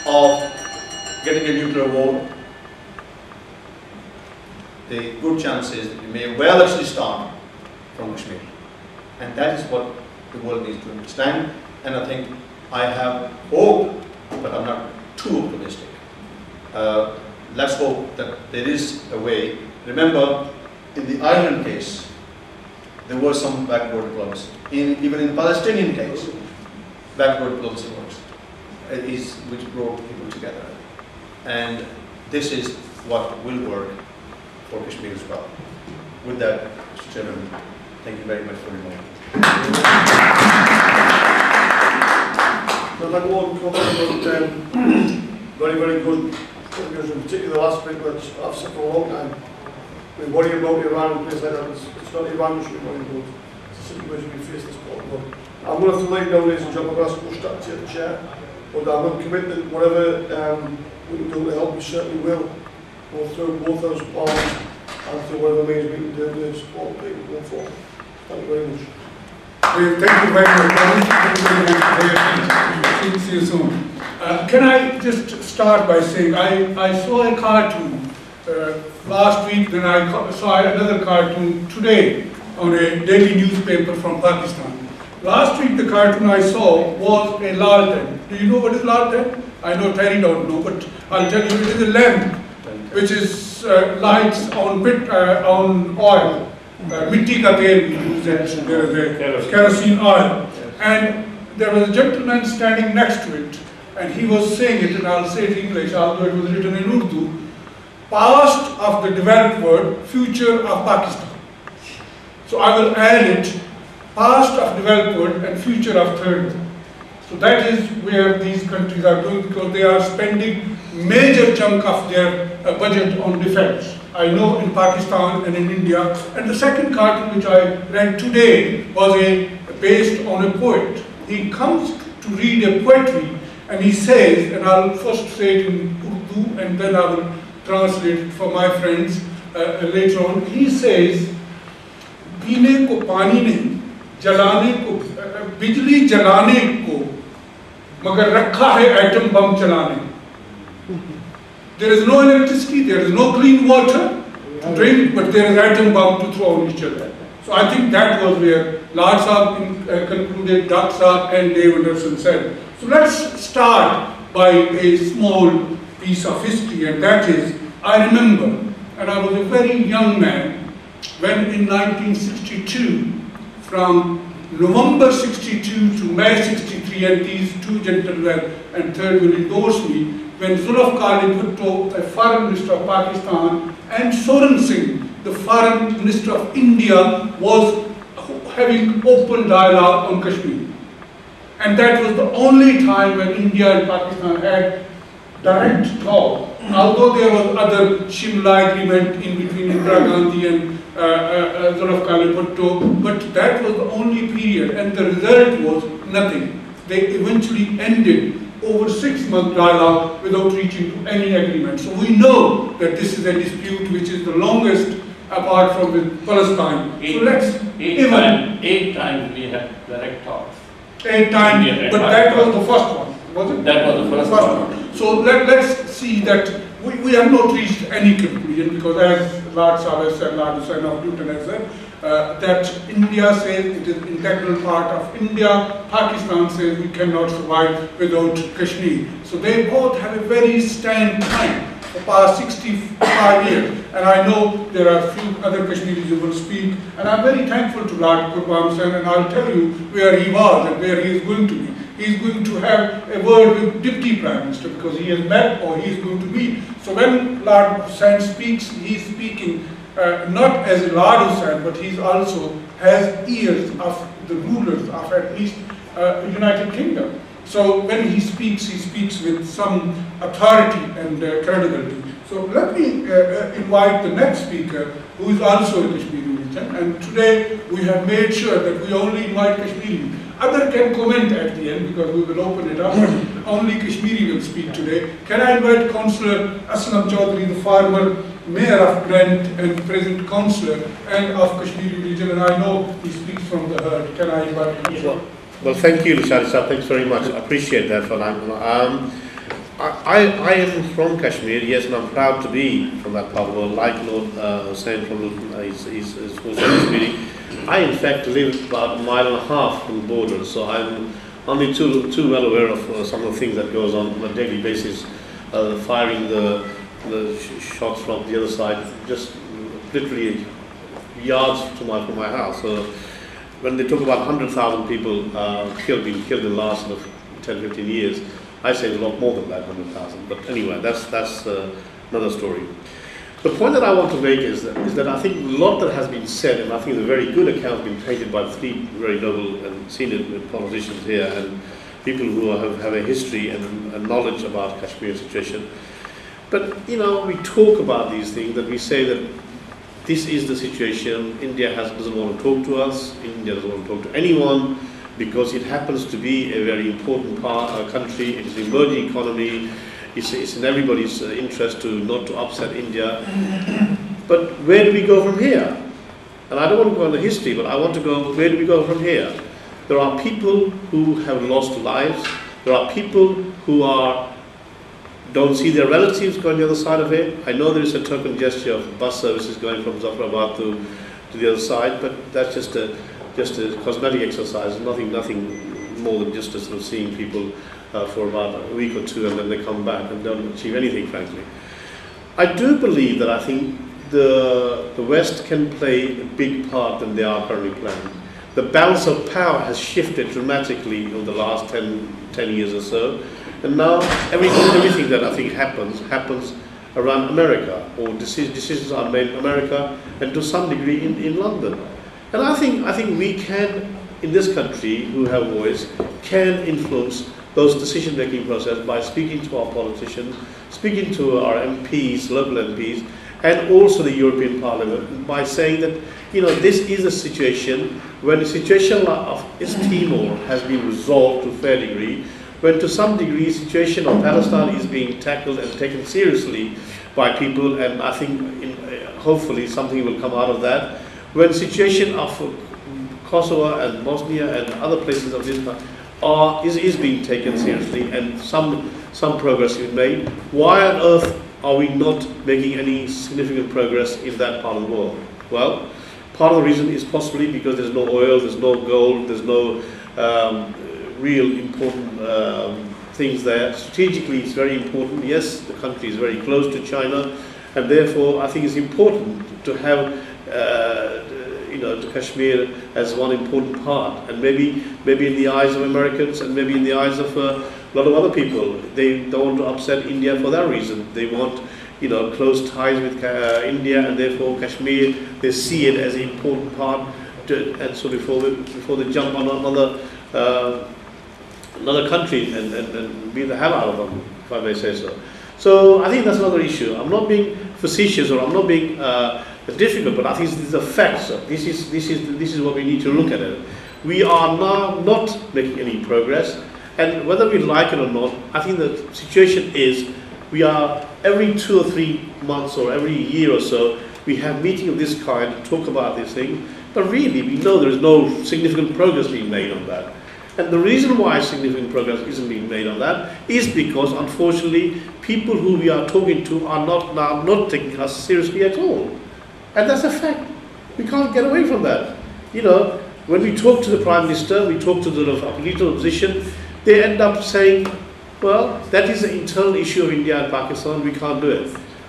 of getting a nuclear war, the good chance is that we may well actually start from Kashmir. And that is what the world needs to understand. And I think I have hope, but I'm not too optimistic. Let's hope that there is a way. Remember, in the Ireland case, there was some backward diplomacy. Even in the Palestinian case, backward diplomacy works, which brought people together. And this is what will work for Kashmir as well. With that, Mr. Chairman, thank you very much for your I'd like to comment very, very good, because in particular the last bit which I've said for a long time, we worry about Iran and places like that. It's not Iran we should be worrying about. It's a situation we face this problem. I'm going to have to lay down, ladies and gentlemen, I'm going to ask to the chair, but I'm going to commit that whatever we can do to help, we certainly will, go through both those parts and through whatever means we can do to support people going forward. Thank you very much. Thank you very much. See you soon. Can I just start by saying I saw a cartoon last week, then I saw another cartoon today on a daily newspaper from Pakistan. Last week the cartoon I saw was a lalten. Do you know what is lalten? I know Terry don't know, but I'll tell you it is a lamp which is lights on oil. Mitti ka tel we use it, there is a kerosene oil. And there was a gentleman standing next to it, and he was saying it, and I'll say it in English, although it was written in Urdu: past of the developed world, future of Pakistan. So I will add it, past of developed world and future of third world. So that is where these countries are going, because they are spending major chunk of their budget on defense. I know in Pakistan and in India. And the second cartoon which I read today was based on a poet. He comes to read a poetry and he says, and I'll first say it in Urdu and then I will translate it for my friends later on. He says, पीने को पानी नहीं, जलाने को बिजली जलाने को, मगर रखा है एटम बम चलाने. There is no electricity, there is no clean water to drink, but there is atom bomb to throw on each other. So I think that was where Lard Saab concluded, Duck Saab and Dave Anderson said. So let's start by a small piece of history, and that is, I remember, and I was a very young man, when in 1962, from November 62 to May 63, and these two gentlemen and third will endorse me, when Zulfikar Bhutto, a foreign minister of Pakistan, and Soren Singh, the foreign minister of India, was having open dialogue on Kashmir. And that was the only time when India and Pakistan had direct law, although there was other Shimla agreement in between Indira Gandhi and Zulfikar Bhutto, but that was the only period, and the result was nothing. They eventually ended over 6-month dialogue without reaching to any agreement. So we know that this is a dispute which is the longest apart from with Palestine. So let's eight times we had direct talks. 8 times, but that was the first one, was it? That was the first one. So let's see that we have not reached any conclusion, because as Lord Shabir said, Lord Hussain of Luton has said, that India says it is an integral part of India, Pakistan says we cannot survive without Kashmir. So they both have a very stand time for past 65 years. And I know there are a few other Kashmiris who will speak, and I'm very thankful to Lord Qurbam Sen, and I'll tell you where he was and where he is going to be. He is going to have a word with Deputy Prime Minister, because he has met or he is going to meet. So when Lord Hussain speaks, he is speaking not as a Lord Hussain, but he also has ears of the rulers of at least United Kingdom. So when he speaks with some authority and credibility. So let me invite the next speaker, who is also a Kashmiri region. And today we have made sure that we only invite Kashmiri. Other can comment at the end, because we will open it up. Only Kashmiri will speak today. Can I invite Councillor Aslam Chaudry, the former Mayor of Brent and present Councillor and of Kashmiri region, and I know he speaks from the heart. Can I invite him? Well, thank you, Shahid. Thanks very much. I appreciate that. I am from Kashmir, yes, and I'm proud to be from that part of the world. Like Lord Hussain from Luton, he's also Kashmiri. I, in fact, live about 1.5 miles from the border, so I'm only too well aware of some of the things that goes on a daily basis, firing the shots from the other side, just literally yards from my house. So when they talk about 100,000 people being killed in the last 10-15 years, I say it's a lot more than that, 100,000. But anyway, that's another story. The point that I want to make is that I think a lot that has been said, and I think a very good account has been painted by 3 very noble and senior politicians here, and people who have a history and knowledge about Kashmir situation. But, you know, we talk about these things, that we say that this is the situation. India doesn't want to talk to us. India doesn't want to talk to anyone, because it happens to be a very important country. It is an emerging economy. It's in everybody's interest not to upset India. But where do we go from here? And I don't want to go into history, but I want to go, where do we go from here? There are people who have lost lives. There are people who don't see their relatives going the other side of it. I know there is a token gesture of bus services going from Zafrabad to the other side, but that's just a cosmetic exercise, nothing more than just sort of seeing people for about a week or two, and then they come back and don't achieve anything, frankly. I do believe that I think the West can play a big part than they are currently playing. The balance of power has shifted dramatically over the last 10 years or so, and now everything that I think happens around America, or decisions are made in America, and to some degree in London. And I think we can, in this country, who have voice, can influence those decision-making process by speaking to our politicians, speaking to our MPs, local MPs, and also the European Parliament, by saying that, you know, this is a situation when the situation of East Timor has been resolved to a fair degree, when to some degree the situation of Palestine is being tackled and taken seriously by people, and I think hopefully something will come out of that. When the situation of Kosovo and Bosnia and other places of this is being taken seriously, and some progress is made, why on earth are we not making any significant progress in that part of the world? Well, part of the reason is possibly because there's no oil, there's no gold, there's no real important things there. Strategically, it's very important. Yes, the country is very close to China, and therefore I think it's important to have to Kashmir as one important part, and maybe in the eyes of Americans, and maybe in the eyes of a lot of other people, they don't want to upset India for that reason. They want, close ties with India, and therefore Kashmir, they see it as an important part. And so before they jump on another country and beat the hell out of them. if I may say so. So I think that's another issue. I'm not being facetious or I'm not being difficult, but I think this is a fact. So this is what we need to look at it. We are now not making any progress, and whether we like it or not, I think the situation is we are every 2 or 3 months or every year or so we have meetings of this kind to talk about this thing, but really we know there is no significant progress being made on that. And the reason why significant progress isn't being made on that is because, unfortunately, people who we are talking to are not taking us seriously at all. And that's a fact. We can't get away from that. You know, when we talk to the Prime Minister, we talk to the political opposition, they end up saying, well, that is an internal issue of India and Pakistan, we can't do it.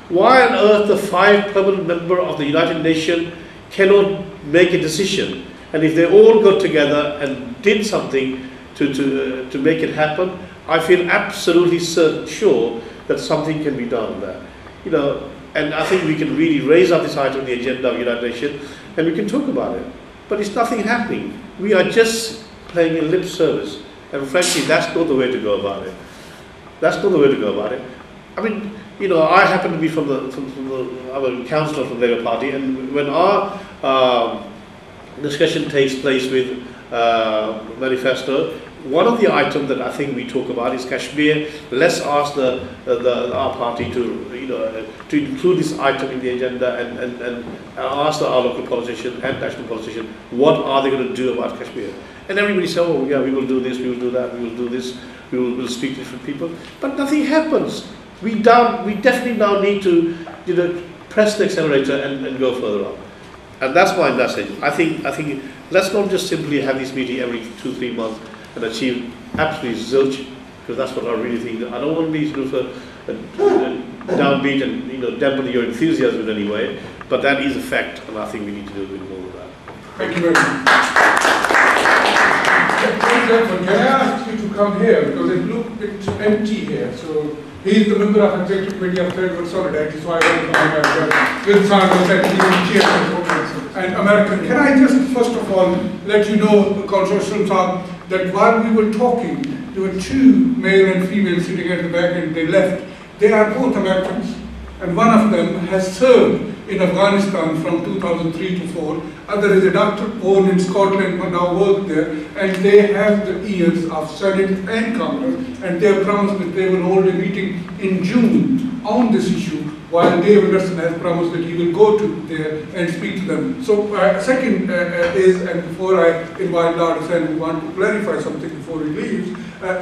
Why on earth the 5 permanent members of the United Nations cannot make a decision? And if they all got together and did something to make it happen, I feel absolutely sure that something can be done there. You know, and I think we can really raise up this item on the agenda of the United Nations and we can talk about it. But it's nothing happening. We are just playing a lip service. And frankly, that's not the way to go about it. That's not the way to go about it. I mean, you know, I happen to be I'm a councillor from the Labour Party, and when our discussion takes place with manifesto, one of the items that I think we talk about is Kashmir. Let's ask our party to to include this item in the agenda and ask our local politicians and national politicians what are they going to do about Kashmir. And everybody said, oh yeah, we will do this, we will do that, we will do this, we'll speak to different people, but nothing happens. We definitely now need to press the accelerator and go further on. And that's my message. I think let's not just simply have this meeting every 2-3 months and achieve absolutely zilch, because that's what I really think. I don't want to be sort of a downbeat and dampen your enthusiasm in any way, but that is a fact, and I think we need to do a bit more of that. Thank you very much. Can I ask you to come here, because it looks a bit empty here. So he is the member of Executive Committee of Third World Solidarity, so I welcome him as well. With Sandra Secretary and American. Can I just first of all let you know, Councillor Afzal, that while we were talking, there were 2 male and female sitting at the back and they left. They are both Americans, and one of them has served in Afghanistan from 2003 to 4. Other is a doctor born in Scotland but now works there, and they have the ears of Senate and Congress, and they have promised that they will hold a meeting in June on this issue, while Dave Anderson has promised that he will go to there and speak to them. So second is, and before I invite Lord Hussain, we want to clarify something before he leaves,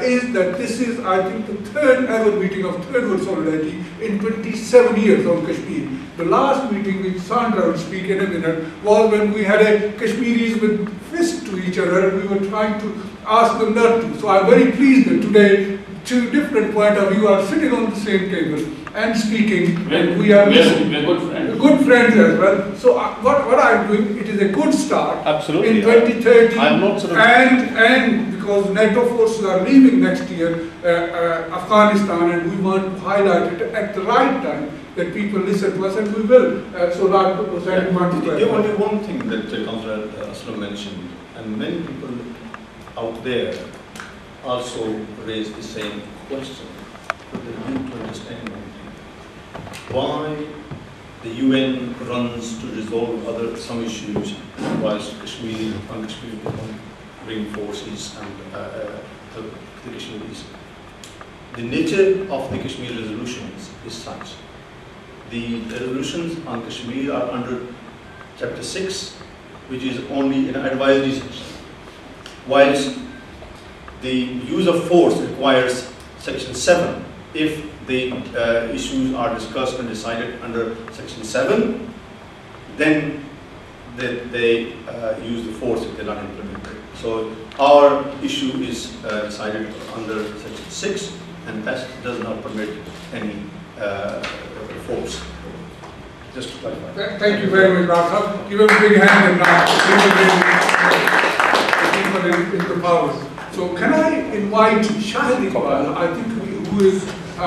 is that this is, I think, the 3rd ever meeting of Third World Solidarity in 27 years on Kashmir. The last meeting which Saundra will speak in a minute was when we had a Kashmiris with fists to each other and we were trying to ask them not to. So I'm very pleased that today 2 different points of view are sitting on the same table and speaking, and we are good friends as well. So what I'm doing, it is a good start. Absolutely. In 2030, I'm not sort of and because NATO forces are leaving next year Afghanistan, and we want to highlight it at the right time that people listen to us, and we will. So Lord Hussain, want to the only one thing that Councillor Aslam mentioned, and many people out there also raise the same question, but they need to understand one thing. Why the UN runs to resolve some issues, whilst Kashmir reinforces and the Kashmiris. The nature of the Kashmir resolutions is such. The resolutions on Kashmir are under Chapter 6, which is only an advisory section, whilst the use of force requires Section 7. If the issues are discussed and decided under Section 7, then they use the force if they're not implemented. So our issue is decided under Section 6, and that does not permit any force. Just to clarify. Thank you very much, Prof. Give him a big hand and now people in the powers. So can I invite Shahid Iqbal, I think who is a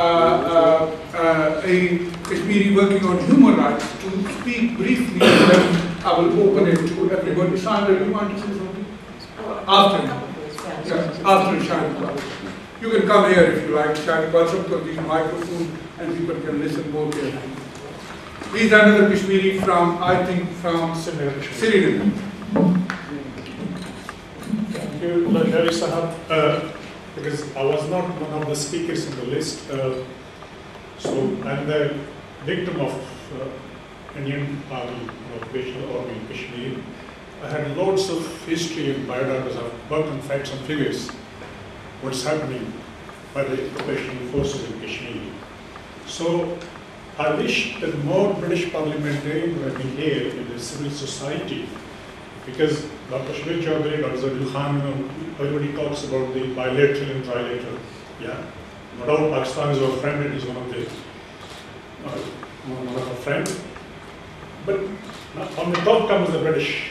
Kashmiri working on human rights, to speak briefly, and then I will open it to everybody. Sandra, you want to say something? After Shahid Iqbal. You can come here if you like, Shahid Iqbal, to the microphone and people can listen more carefully. He's another Kashmiri from, I think, from Srinagar. Thank you, Lodhi Sahab. Because I was not one of the speakers in the list. So I'm the victim of Indian Army, Occupational Army in Kashmir. I had loads of history and biodatas. I've worked on facts and figures, what's happening by the occupational forces in Kashmir. So I wish that more British parliamentarians would have been here in the civil society, because Dr. Shabir Choudhry, Dr. Z.U.Khan, everybody talks about the bilateral and trilateral. Yeah, no doubt Pakistan is our friend and is one of our friends. But on the top comes the British.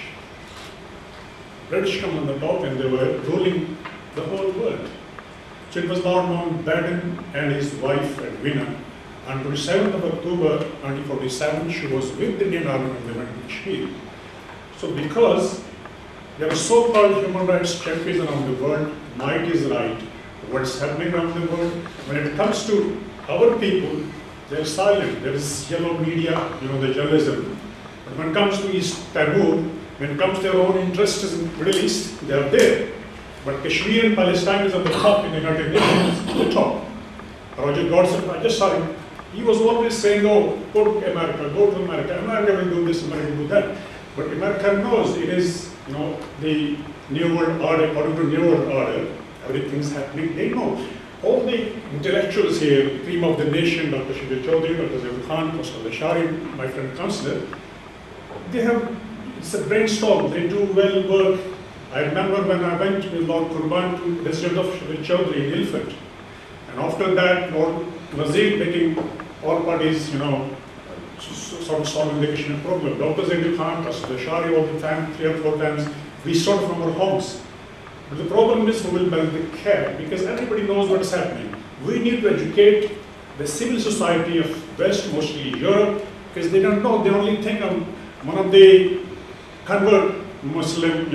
British come on the top and they were ruling the whole world. So it was not Mountbatten and his wife Edwina. On 27th of October 1947, she was with the Indian Army when they went to Kashmir. So because there are so-called human rights champions around the world, might is right. What's happening around the world? When it comes to our people, they're silent. There is yellow media, the journalism. But when it comes to East Timor, when it comes to their own interests in the Middle East, they are there. But Kashmir and Palestine is at the top in the United Nations, the top. Roger Godson, I just saw him. He was always saying, oh, go to America, America will do this, America will do that. But America knows it is, the New World Order, according to New World Order, everything's happening. They know. All the intellectuals here, the cream of the nation, Dr. Shabir Choudhry, Dr. Z.U.Khan, Councillor Afzal, my friend Councillor, they have, it's a brainstorm, they do well work. I remember when I went with Lord Qurban to resident of Shabir Choudhry in Ilford. And after that, Lord Nazir taking all parties, sort of solving the Kashmir problem. Dr. Z.U.Khan, Councillor Afzal all the time, 3 or 4 times, we started from our homes. But the problem is who will build the care, because everybody knows what is happening. We need to educate the civil society of West, mostly Europe, because they don't know, they only think of one of the convert Muslim,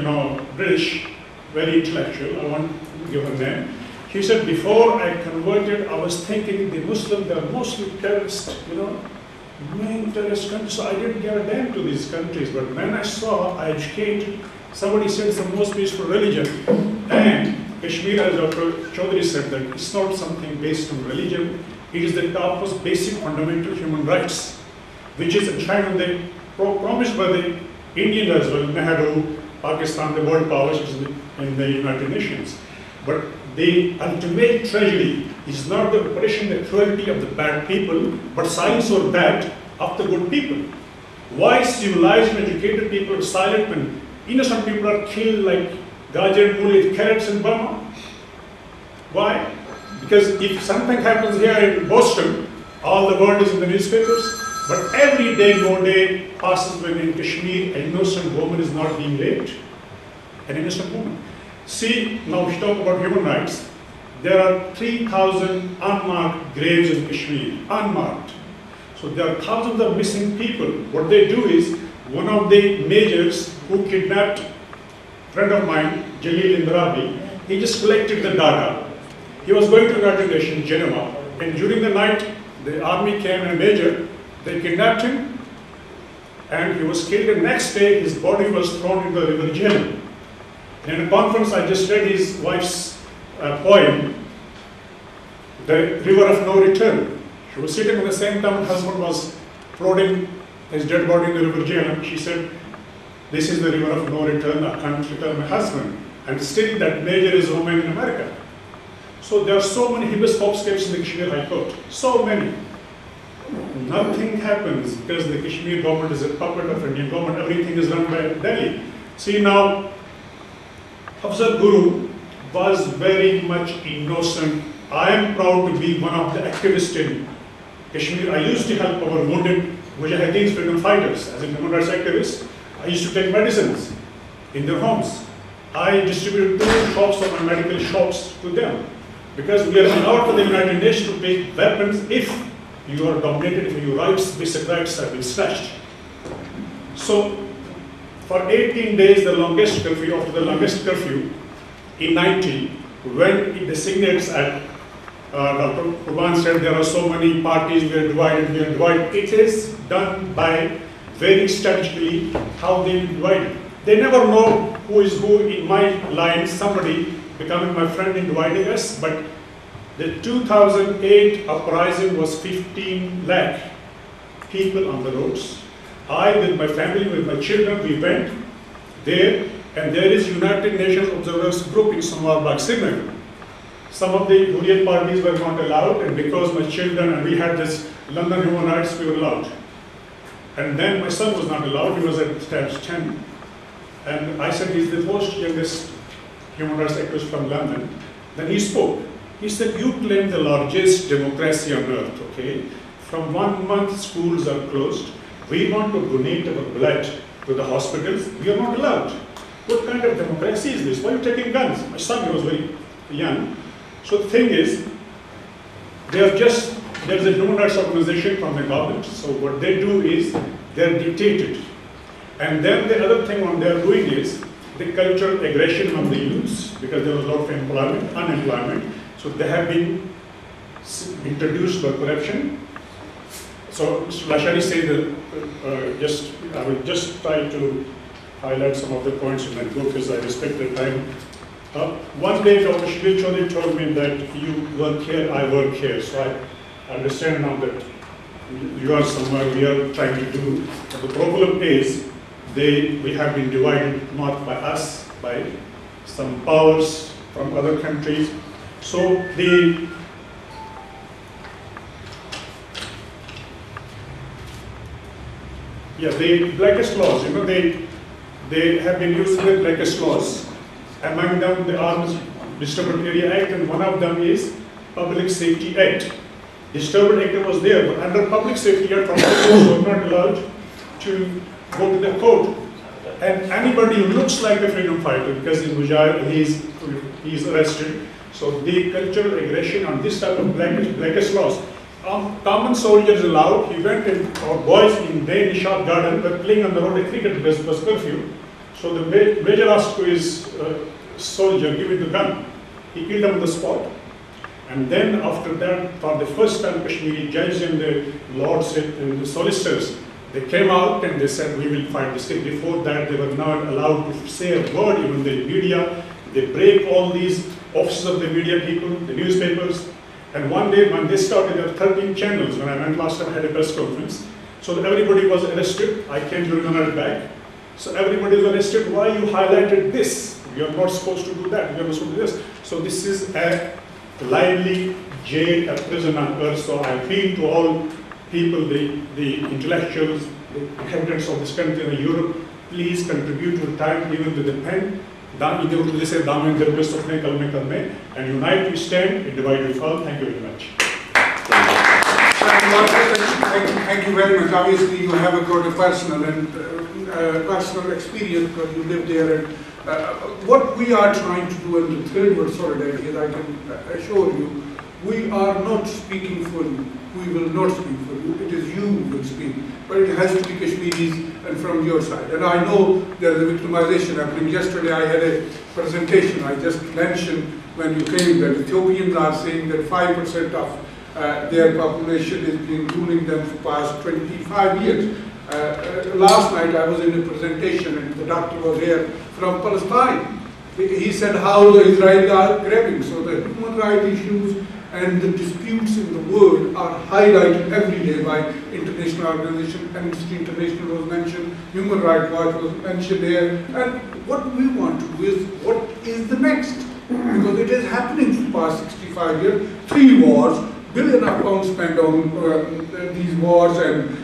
British, very intellectual, I won't give her name. He said, before I converted, I was thinking the Muslims, they are mostly terrorists, main terrorist countries, so I didn't give a damn to these countries. But when I saw, I educated, somebody said it's the most peaceful religion. And Kashmir, as Dr. Choudhry said, that it's not something based on religion, it is the topmost basic fundamental human rights, which is enshrined they promised by the Indians as well, Nehru, Pakistan, the world powers, which is in the United Nations. But the ultimate tragedy is not the oppression, the cruelty of the bad people, but silence or bad of the good people. Why civilized and educated people are silent when innocent people are killed like gajar and muli, carrots in Burma? Why? Because if something happens here in Buxton, all the world is in the newspapers, but every day, no day passes when in Kashmir an innocent woman is not being raped. An innocent woman. See, now we talk about human rights. There are 3,000 unmarked graves in Kashmir, unmarked. So there are thousands of missing people. What they do is, one of the majors who kidnapped a friend of mine, Jalil Indrabi, he just collected the data. He was going to the United Nations, Geneva, and during the night, the army came and a major, they kidnapped him, and he was killed. The next day, his body was thrown into the river Jhelum. In a conference, I just read his wife's poem, The River of No Return. She was sitting at the same time her husband was floating his dead body in the river Jhelum. She said, this is the river of no return, I can't return my husband. And still that major is Roman in America. So there are so many habeas corpus cases in the Kashmir High Court. So many. Nothing happens because the Kashmir government is a puppet of Indian government. Everything is run by Delhi. See now, Afzal Guru was very much innocent. I am proud to be one of the activists in Kashmir. I used to help our wounded Mujahideen freedom fighters as a human rights activist. I used to take medicines in their homes. I distributed 2 shops of my medical shops to them because we are allowed to the United Nations to take weapons if you are dominated, if your rights, basic rights have been snatched. So for 18 days, the longest curfew, after the longest curfew in 90, when it designates at, Dr. Kurban said there are so many parties, we are divided. It is done by very strategically how they divide. They never know who is who in my line, somebody becoming my friend in dividing us, but the 2008 uprising was 15 lakh people on the roads. I, with my family, with my children, we went there, and there is United Nations Observers Group in Somawar, Srinagar. Some of the Hurriyat parties were not allowed, and because my children, and we had this London Human Rights, we were allowed. And then my son was not allowed, he was at stage 10. And I said, he's the most youngest human rights activist from London. Then he spoke. He said, you claim the largest democracy on earth, okay? From 1 month, schools are closed. We want to donate our blood to the hospitals. We are not allowed. What kind of democracy is this? Why are you taking guns? My son, he was very young. So the thing is, there's a human rights organization from the government. So what they do is, they're dictated. And then the other thing what they're doing is, the cultural aggression on the youths, because there was a lot of unemployment. So they have been introduced by corruption. So Mr. Lashari said that I will just try to highlight some of the points in my book because I respect the time. One day Dr. Shabir Choudhry told me that you work here, I work here. So I understand now that you are somewhere we are trying to do. But the problem is we have been divided not by us, by some powers from other countries. So the blackest laws, they have been using the blackest laws. Among them, the Arms Disturbed Area Act, and one of them is Public Safety Act. Disturbed Act was there, but under Public Safety Act, prosecutors were not allowed to go to the court. And anybody who looks like a freedom fighter, because in Mujahid he's arrested. So the cultural aggression on this type of blackest laws. Common soldiers allowed. He went in, our boys in their Nishad garden were playing on the road a cricket because it was curfew. So the major asked to his soldier, give him the gun. He killed him on the spot. And then after that, for the first time, Kashmiri judges and the lords and the solicitors, they came out and they said, we will fight this case. Before that, they were not allowed to say a word, even the media. They break all these offices of the media people, the newspapers. And one day when they started, there were 13 channels. When I went last time, I had a press conference. So everybody was arrested. I came to remember it back. So everybody was arrested. Why you highlighted this? You are not supposed to do that. You are not supposed to do this. So this is a lively jail, a prison on earth. So I appeal to all people, the intellectuals, the inhabitants of this country and Europe, please contribute your time, even with the pen. And unite we stand, and divide we fall. Thank you very much. Thank you very much. Obviously, you have got a personal experience because you live there. And what we are trying to do in the third world solidarity, I can assure you, we are not speaking for you. We will not speak for you. It is you who will speak. But it has to be Kashmiris and from your side. And I know there is a victimization happening. Yesterday I had a presentation. I just mentioned when you came that Ethiopians are saying that 5% of their population has been ruling them for past 25 years. Last night I was in a presentation and the doctor was here from Palestine. He said how the Israelis are grabbing. So the human rights issues and the disputes in the world are highlighted every day by international organizations. Amnesty International was mentioned, Human Rights Watch was mentioned there. And what we want to do is, what is the next? Because it is happening for the past 65 years, 3 wars, £1 billion spent on these wars, and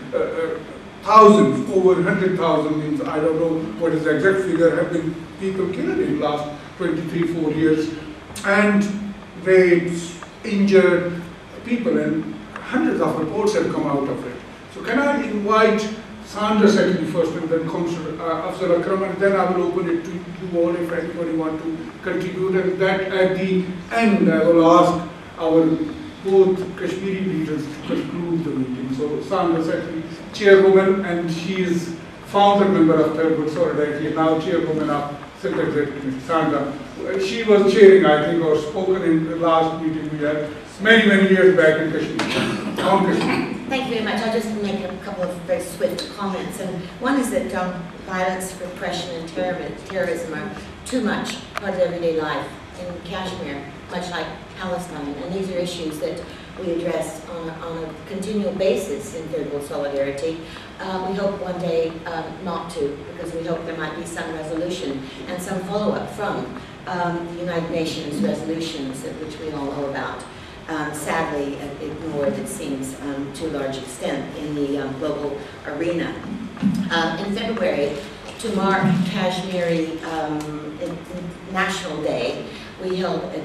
thousands, over 100,000 means, I don't know what is the exact figure, have been people killed in the last 23-4 years. And rapes, injured people, and hundreds of reports have come out of it. So can I invite Saundra Secretary first and then Councillor Afzal Akram, and then I will open it to you all if anybody want to contribute, and that at the end I will ask our both Kashmiri leaders to conclude the meeting. So Saundra Secretary, Chairwoman, and she is founder member of Third World Solidarity and now Chairwoman of Central Executive, Saundra. She was chairing, I think, or spoken in the last meeting we had many years back in Kashmir, on Kashmir. Thank you very much. I'll just make a couple of very swift comments. And one is that violence, repression, and terrorism are too much part of everyday life in Kashmir, much like Palestine. And these are issues that we address on a continual basis in Third World Solidarity. We hope one day not to, because we hope there might be some resolution and some follow-up from the United Nations resolutions, which we all know about. Sadly ignored, it seems, to a large extent in the global arena. In February, to mark Kashmiri National Day, we held a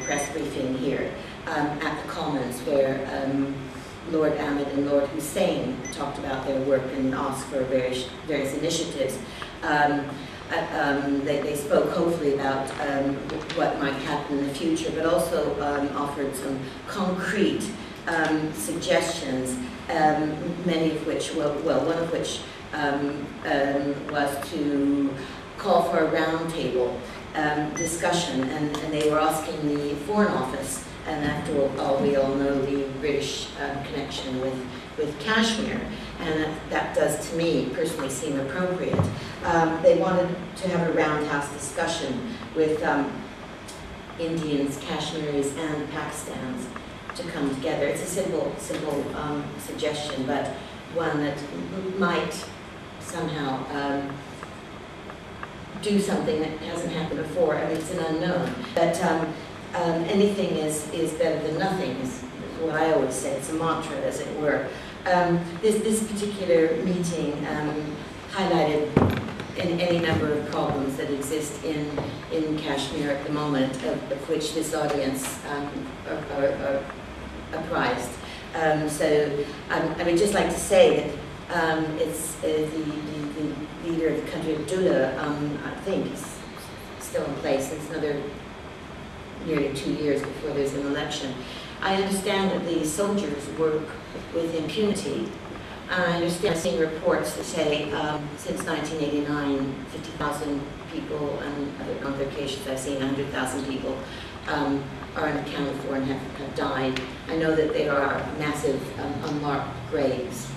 press briefing here at the Commons, where Lord Ahmed and Lord Hussain talked about their work and asked for various initiatives. They spoke hopefully about what might happen in the future, but also offered some concrete suggestions, many of which, one of which was to call for a roundtable discussion, and they were asking the Foreign Office, and after all, we all know the British connection with Kashmir, and that does, to me, personally seem appropriate. They wanted to have a roundhouse discussion with Indians, Kashmiris, and Pakistans to come together. It's a simple suggestion, but one that might somehow do something that hasn't happened before. I mean, it's an unknown, but anything is better than nothing, is what I always say. It's a mantra, as it were. This particular meeting highlighted any number of problems that exist in Kashmir at the moment, of which this audience are apprised. So I would just like to say that it's the leader of the country, Abdullah, I think, is still in place. It's another nearly 2 years before there's an election. I understand that the soldiers work with impunity. I understand, I've seen reports that say since 1989, 50,000 people, and on other occasions I've seen 100,000 people are unaccounted for and have died. I know that there are massive unmarked graves,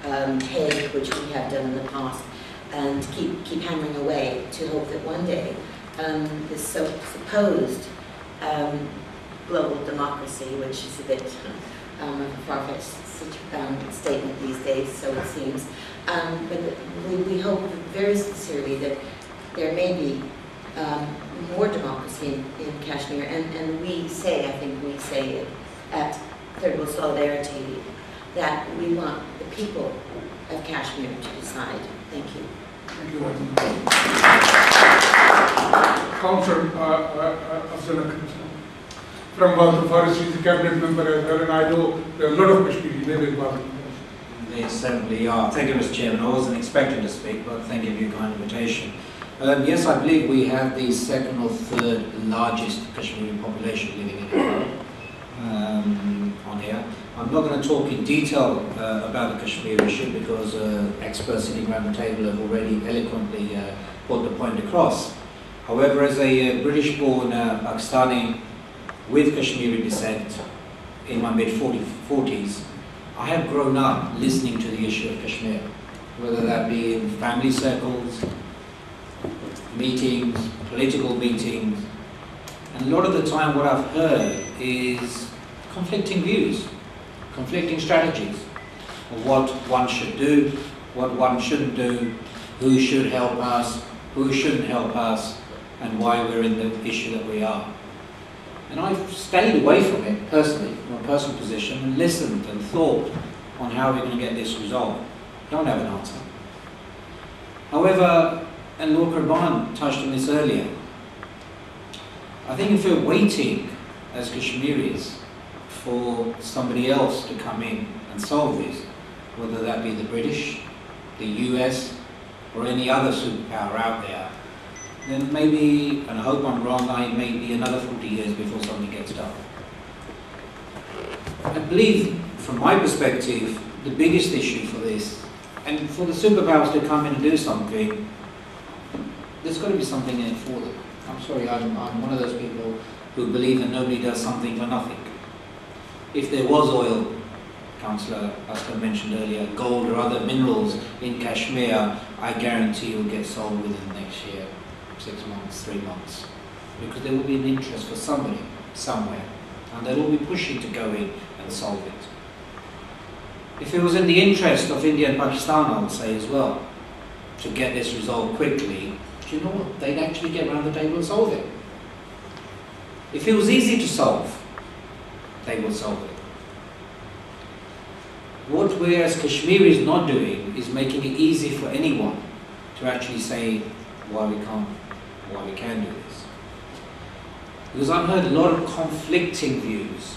Hague, which we have done in the past, and keep hammering away to hope that one day this supposed global democracy, which is a bit of a far-fetched statement these days, so it seems. But we hope very sincerely that there may be more democracy in Kashmir, and we say, I think we say at Third World Solidarity, that we want the people of Kashmir to decide. Thank you. Thank you very much. Councillor Afzal Akram from Buxton Forest, is a cabinet member as well, and I know there are a lot of Kashmiris live in Buxton. They certainly are. Thank you, Mr. Chairman. I wasn't expecting to speak, but thank you for your kind invitation. Yes, I believe we have the second or third largest Kashmiri population living in India on here. I'm not going to talk in detail about the Kashmir issue because experts sitting around the table have already eloquently put the point across. However, as a British-born Pakistani with Kashmiri descent in my mid-40s, I have grown up listening to the issue of Kashmir, whether that be in family circles, meetings, political meetings, and a lot of the time what I've heard is conflicting views, conflicting strategies of what one should do, what one shouldn't do, who should help us, who shouldn't help us, and why we're in the issue that we are. And I've stayed away from it personally, from a personal position, and listened and thought on how we're going to get this resolved. Don't have an answer. However, and Lord Kurban touched on this earlier, I think if we're waiting as Kashmiris for somebody else to come in and solve this, whether that be the British, the US, or any other superpower out there, then maybe, and I hope I'm wrong, I may be another 40 years before something gets done. I believe, from my perspective, the biggest issue for this, and for the superpowers to come in and do something, There's got to be something in it for them. I'm sorry, I'm one of those people who believe that nobody does something for nothing. If there was oil, Councillor Akram mentioned earlier, gold or other minerals in Kashmir, I guarantee you'll get sold within the next year, 6 months, 3 months. Because there will be an interest for somebody, somewhere, and they'll all be pushing to go in and solve it. If it was in the interest of India and Pakistan, I would say as well, to get this resolved quickly, do you know what? They'd actually get around the table and solve it. If it was easy to solve, they would solve it. What we as Kashmiris not doing is making it easy for anyone to actually say why we can do this. Because I've heard a lot of conflicting views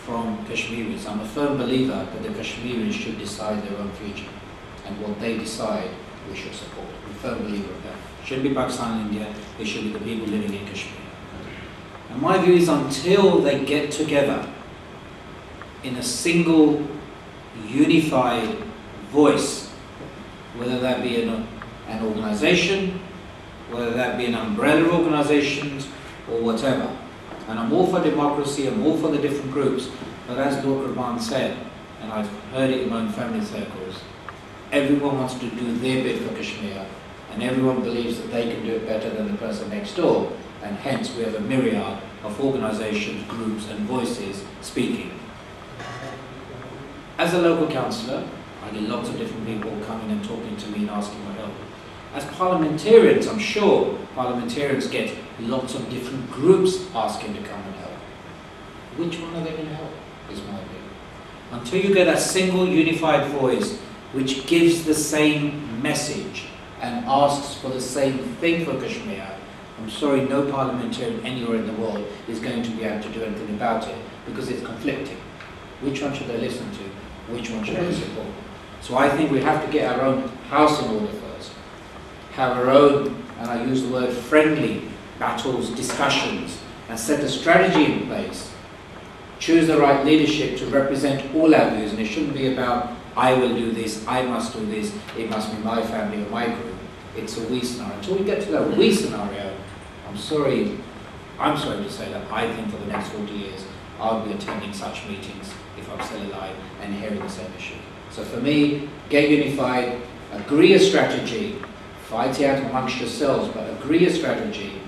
from Kashmiris. I'm a firm believer that the Kashmiris should decide their own future, and what they decide we should support. I'm a firm believer of that. It shouldn't be Pakistan and India, it should be the people living in Kashmir. And my view is until they get together in a single, unified voice, whether that be an organization, whether that be an umbrella of organizations, or whatever. And I'm all for democracy, I'm all for the different groups, but as Dr. Rahman said, and I've heard it in my own family circles, everyone wants to do their bit for Kashmir, and everyone believes that they can do it better than the person next door, and hence we have a myriad of organizations, groups and voices speaking. As a local councillor, I get lots of different people coming and talking to me and asking for help. As parliamentarians, I'm sure parliamentarians get lots of different groups asking to come and help. Which one are they going to help, is my view. Until you get a single unified voice which gives the same message and asks for the same thing for Kashmir, I'm sorry, no parliamentarian anywhere in the world is going to be able to do anything about it because it's conflicting. Which one should they listen to? Which one should they support? So I think we have to get our own house in order first. Have our own, and I use the word friendly, battles, discussions, and set a strategy in place. Choose the right leadership to represent all our views, and it shouldn't be about, I will do this, I must do this, it must be my family or my group. It's a we scenario. Until we get to that we scenario, I'm sorry to say that I think for the next 40 years, I'll be attending such meetings if I'm still alive and hearing the same issue. So for me, get unified, agree a strategy, fight it out amongst yourselves, but agree a strategy,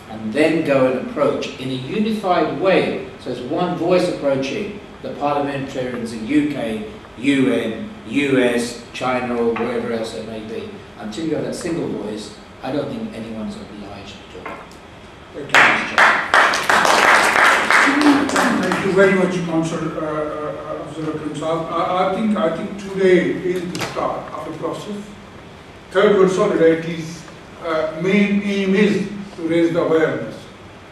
and then go and approach in a unified way. So it's one voice approaching the parliamentarians in UK, UN, US, China, or wherever else it may be. Until you have that single voice, I don't think anyone's obliged to talk. Thank you. Thank you very much, Councillor Afzal Akram. I think today is the start of a process. Third World Solidarity's main aim is to raise the awareness.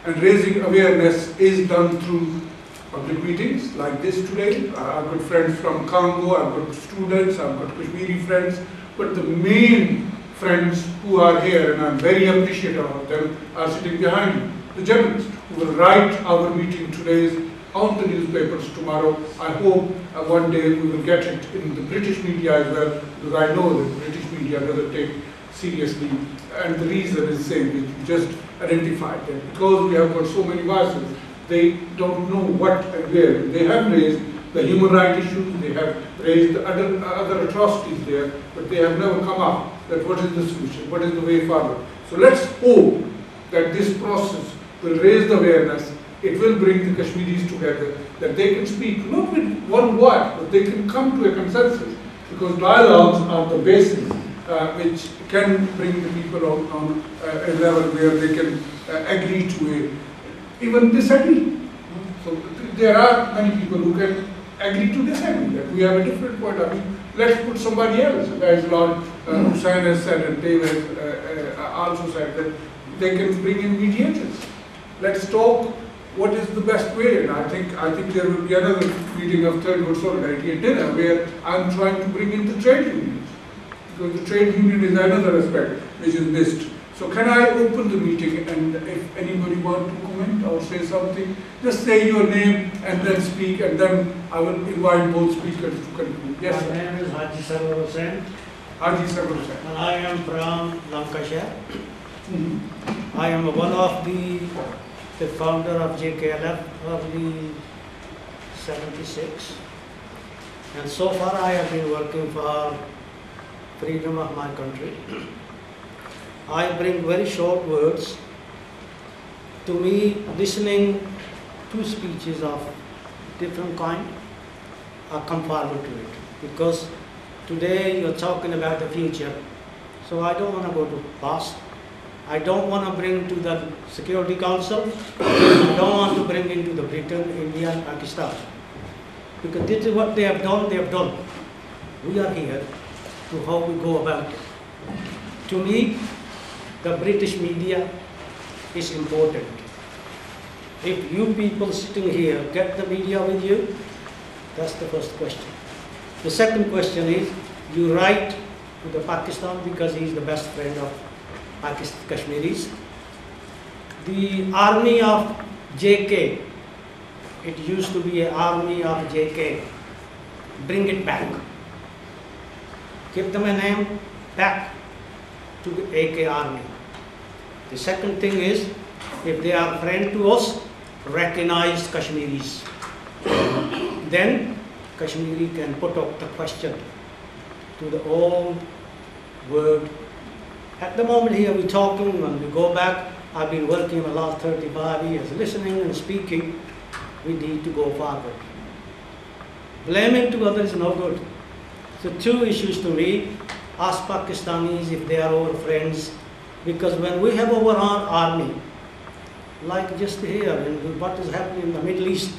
And raising awareness is done through public meetings like this today. I've got friends from Congo, I've got students, I've got Kashmiri friends, but the main friends who are here, and I'm very appreciative of them, are sitting behind me. The journalists who will write our meeting today on the newspapers tomorrow. I hope one day we will get it in the British media as well, because I know that the British media doesn't take seriously, and the reason is the same, we just identified that because we have got so many voices, they don't know what and where. They have raised the human rights issues, they have raised other atrocities there, but they have never come up that what is the solution, what is the way forward. So let's hope that this process will raise the awareness, it will bring the Kashmiris together, that they can speak, not with one word, but they can come to a consensus, because dialogues are the basis which can bring the people on a level where they can agree to even disagree. So there are many people who can agree to disagree, that we have a different point of view. Let's put somebody else, as Lord Hussain has said, and David also said, that they can bring in mediators. Let's talk what is the best way, and I think there will be another meeting of Third World Solidarity at dinner where I'm trying to bring in the trade unions, because the trade union is another aspect which is missed. So can I open the meeting, and if anybody wants to comment or say something, just say your name and then speak, and then I will invite both speakers to conclude. Yes, My name is Haji Sarwar. Haji Sarwar. And I am from Lancashire. I am one of the founder of Cllr early 76. And so far I have been working for freedom of my country. I bring very short words. To me, listening to speeches of different kind, I come forward to it. Because today you're talking about the future. So I don't want to go to past. I don't want to bring to the Security Council. I don't want to bring into the Britain, India and Pakistan. Because this is what they have done, We are here to how we go about it. To me, the British media is important. If you people sitting here get the media with you, that's the first question. The second question is, you write to the Pakistan because he is the best friend of Kashmiris. The army of JK, it used to be an army of JK. Bring it back. Give them a name back to the AK army. The second thing is, if they are friend to us, recognize Kashmiris. Then Kashmiri can put up the question to the whole world. At the moment here we're talking, when we go back, I've been working the last 35 years, listening and speaking. We need to go forward. Blaming to others is no good. So two issues to me, ask Pakistanis if they are our friends, because when we have our own army, like just here, and what is happening in the Middle East,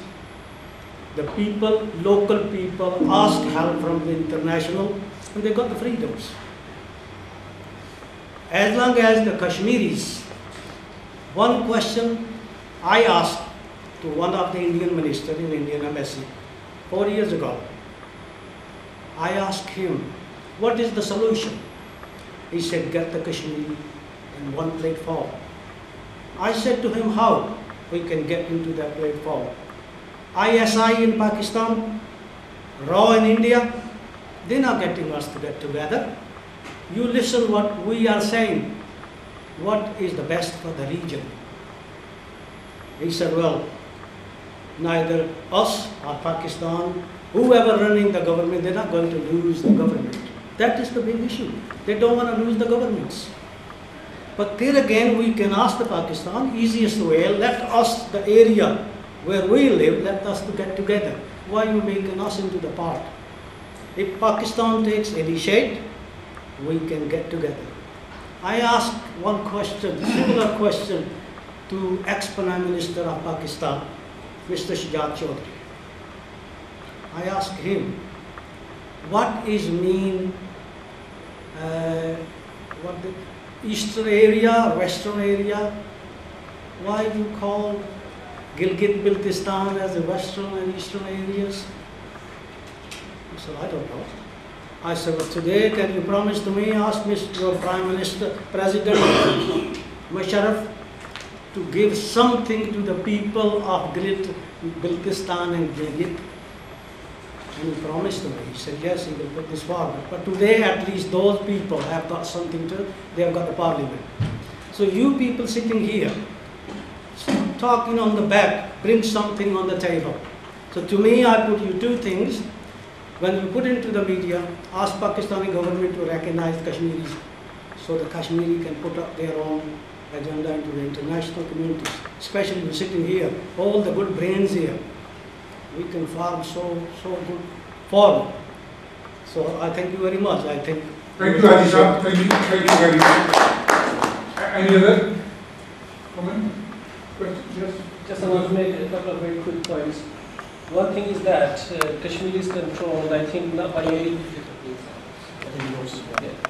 the people, local people, ask help from the international, and they got the freedoms. As long as the Kashmiris, one question I asked to one of the Indian ministers in Indian embassy 4 years ago. I asked him, what is the solution? He said, get the Kashmiri in one platform. I said to him, how we can get into that platform? ISI in Pakistan, RAW in India, they're not getting us to get together. You listen what we are saying. What is the best for the region? He said, well, neither us or Pakistan, whoever running the government, they're not going to lose the government. That is the big issue. They don't want to lose the governments. But there again, we can ask the Pakistan, easiest way, let us, the area where we live, let us to get together. Why are you making us into the part? If Pakistan takes initiative, we can get together. I asked one question, similar question to ex-Prime Minister of Pakistan, Mr. Shabir Choudhry. I asked him, what is mean, what the eastern area, western area? Why do you call Gilgit-Baltistan as the western and eastern areas? He said, I don't know. I said, well, today can you promise to me, ask Mr. Prime Minister, President Musharraf, to give something to the people of Baltistan and Gilgit? And he promised to me. He said, yes, he will put this forward. But today, at least those people have got something to, they have got the parliament. So you people sitting here, talking on the back, bring something on the table. So to me, I put you two things. When you put into the media, ask Pakistani government to recognize Kashmiris, so the Kashmiri can put up their own agenda into the international communities. Especially we're sitting here, all the good brains here. We can form so good form. So I thank you very much. I think. Thank you, Haji Sahab. Thank you very much. Any other comment? Yes. Just I want to make a couple of very quick points. One thing is that Kashmir is controlled, I think, not by only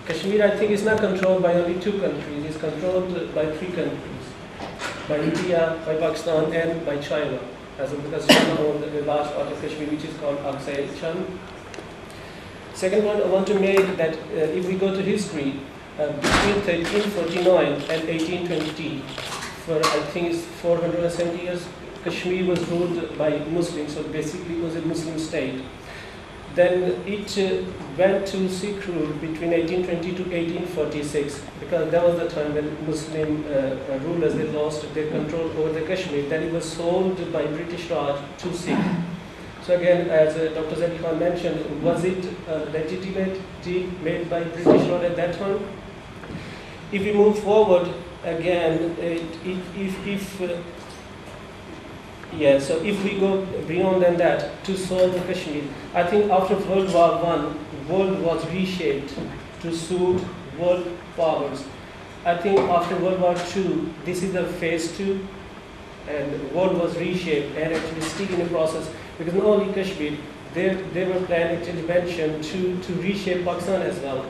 Kashmir, I think, is not controlled by only two countries. It's controlled by three countries: by India, by Buxton, and by China. Because China owns a large part of Kashmir, which is called Azerbaijan. Second one, I want to make that if we go to history, between 1349 and 1820, for I think it's 470 years, Kashmir was ruled by Muslims, so basically it was a Muslim state. Then it went to Sikh rule between 1820 to 1846, because that was the time when Muslim rulers, they lost their control over the Kashmir. Then it was sold by British Raj to Sikh. So again, as Dr. Z.U.Khan mentioned, was it a legitimate deed made by British Raj at that time? If we move forward again, so if we go beyond than that to solve the Kashmir, I think after World War I, world was reshaped to suit world powers. I think after World War II, this is the phase 2, and the world was reshaped and actually still in the process, because not only Kashmir, they were planning intervention to reshape Pakistan as well.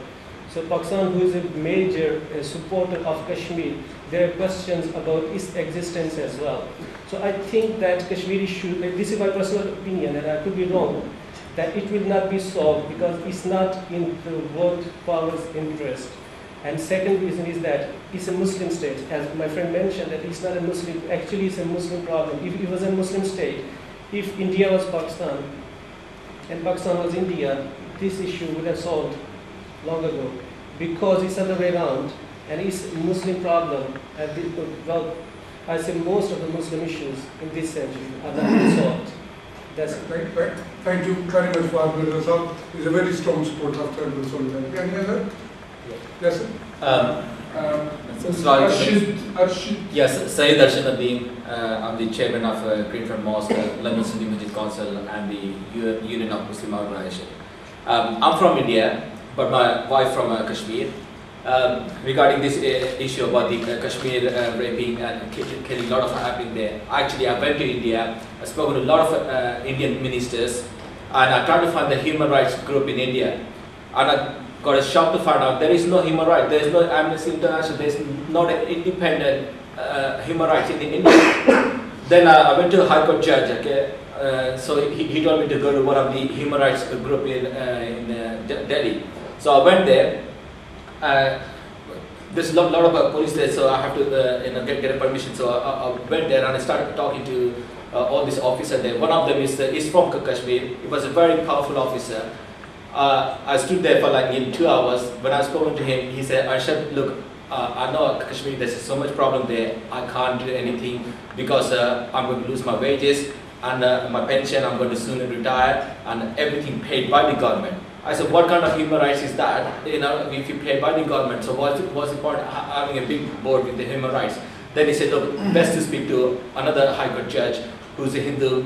So Pakistan, who is a major supporter of Kashmir, there are questions about its existence as well. So I think that Kashmir issue, this is my personal opinion, and I could be wrong, that it will not be solved because it's not in the world power's interest. And second reason is that it's a Muslim state. As my friend mentioned, that it's not a Muslim, actually it's a Muslim problem. If it was a Muslim state, if India was Pakistan and Pakistan was India, this issue would have solved long ago. Because it's the other way around, and it's a Muslim problem. Well, I say most of the Muslim issues in this century are not solved. That's it. Thank you very much for Abdul Razak. He's a very strong supporter of tribal solidarity. Any other? Yes, sir. Yes, Sayyid Arshad Nadeem. I'm the chairman of Greenfront Mosque, London Sunni Masjid Council, and the Union of Muslim Organization. I'm from India, but my wife from Kashmir. Regarding this issue about the Kashmir raping and killing, a lot of happening there. Actually, I went to India, I spoke to a lot of Indian ministers, and I tried to find the human rights group in India. And I got a shock to find out there is no human rights, there is no Amnesty International, there is not an independent human rights in India. Then I went to a High Court judge, okay? So he told me to go to one of the human rights group in Delhi. So I went there. There's a lot of police there, so I have to get a permission. So I went there and I started talking to all these officers there. One of them is from Kashmir. He was a very powerful officer. I stood there for like in 2 hours. When I spoke to him, he said, Arshad, look, I know Kashmir, there's so much problem there. I can't do anything because I'm going to lose my wages and my pension. I'm going to soon retire, and everything paid by the government. I said, what kind of human rights is that? You know, if you pay by the government, so what's the point of having a big board with the human rights? Then he said, look, best to speak to another High Court judge who's a Hindu.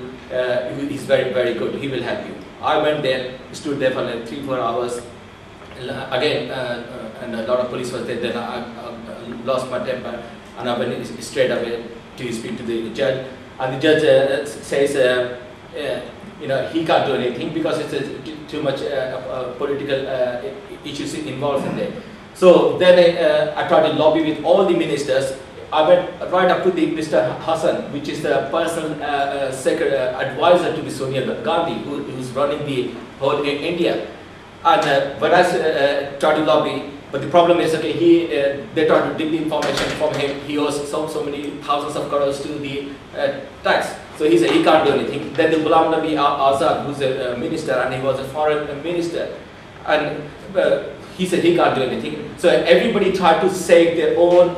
He's very, very good. He will help you. I went there, stood there for like 3-4 hours. Again, and a lot of police was there. Then I lost my temper, and I went straight away to speak to the judge. And the judge says, you know, he can't do anything because it's too much political issues involved in there. So then I tried to lobby with all the ministers. I went right up to the Mr. Hassan, which is the personal advisor to the Sonia Gandhi, who's running the whole India. And when I tried to lobby, but the problem is, okay, they tried to dig the information from him. He owes so many thousands of crores to the tax. So he said he can't do anything. Then the Ghulam Nabi Azad, who's a minister, and he was a foreign minister, and he said he can't do anything. So everybody tried to save their own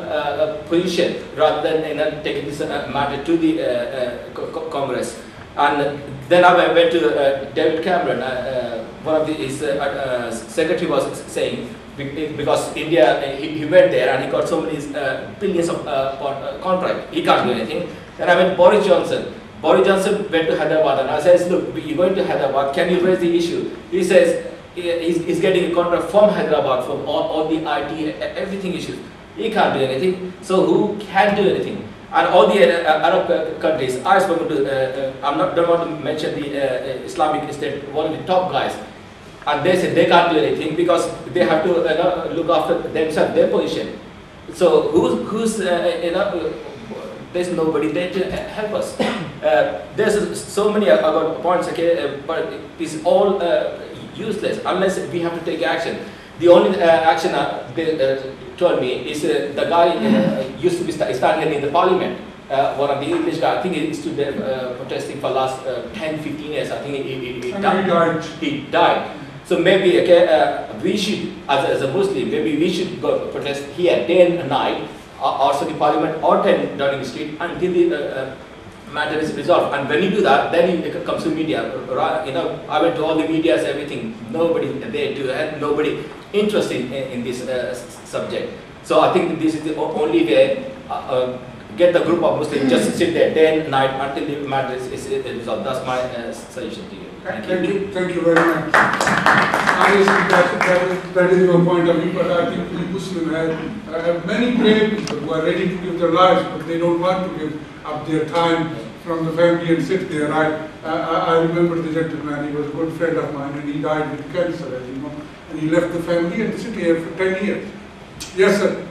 position rather than taking this matter to the Congress. And then I went to David Cameron. One of his secretary was saying, because India, he went there and he got so many billions of contract, he can't do anything. Then I went to Boris Johnson. Boris Johnson went to Hyderabad, and I said, look, you're going to Hyderabad, can you raise the issue? He says he's getting a contract from Hyderabad, from all the IT, everything issues. He can't do anything. So who can do anything? And all the Arab countries, I spoke to, don't want to mention the Islamic State, one of the top guys, and they said they can't do anything because they have to look after themselves, their position. So who's there's nobody there to help us. There's so many other points, okay, but it's all useless unless we have to take action. The only action they told me is the guy used to be standing in the parliament. one of the English guys, I think he stood there protesting for last 10-15 years. I think he died. He died. So maybe we should, as a Muslim, maybe we should go protest here day and night, also the parliament, or 10 Downing Street, until the matter is resolved. And when you do that, then it comes to media. You know, I went to all the medias, everything. Nobody there to help. Nobody interested in this subject. So I think this is the only way. Get the group of Muslims just sit there day and night until the matter is resolved. That's my suggestion to you. Thank you very much. That is your point of view, but I think the Muslims have many brave people who are ready to give their lives, but they don't want to give up their time from the family and sit there. I remember the gentleman, he was a good friend of mine, and he died with cancer, as you know, and he left the family and sit here for 10 years. Yes, sir.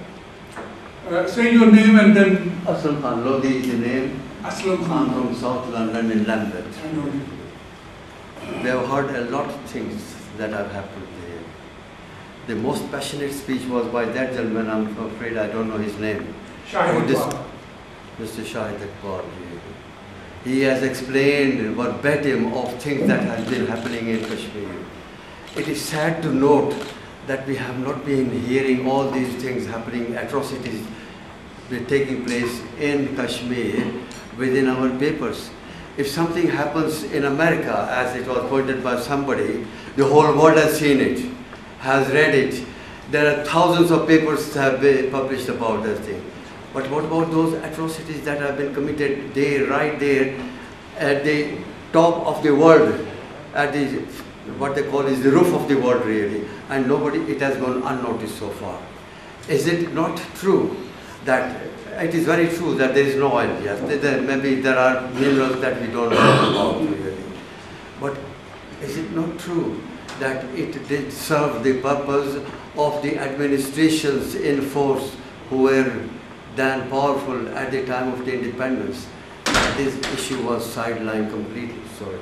Say your name and then... Aslam Khan, Lodhi is the name. Aslam Khan. I'm from South London in Lambeth. I know you. We have heard a lot of things that have happened there. The most passionate speech was by that gentleman, I'm afraid I don't know his name. Shahid Iqbal. Mr. Shahid Iqbal. He has explained verbatim of things that have been happening in Kashmir. It is sad to note that we have not been hearing all these things happening, atrocities taking place in Kashmir within our papers. If something happens in America, as it was pointed by somebody, the whole world has seen it, has read it. There are thousands of papers that have been published about that thing. But what about those atrocities that have been committed right there at the top of the world, at the what they call is the roof of the world really, and nobody, it has gone unnoticed so far. Is it not true that, it is very true that there is no oil, yes, maybe there are minerals that we don't know about really, but is it not true that it did serve the purpose of the administrations in force who were then powerful at the time of the independence? This issue was sidelined completely, sorry.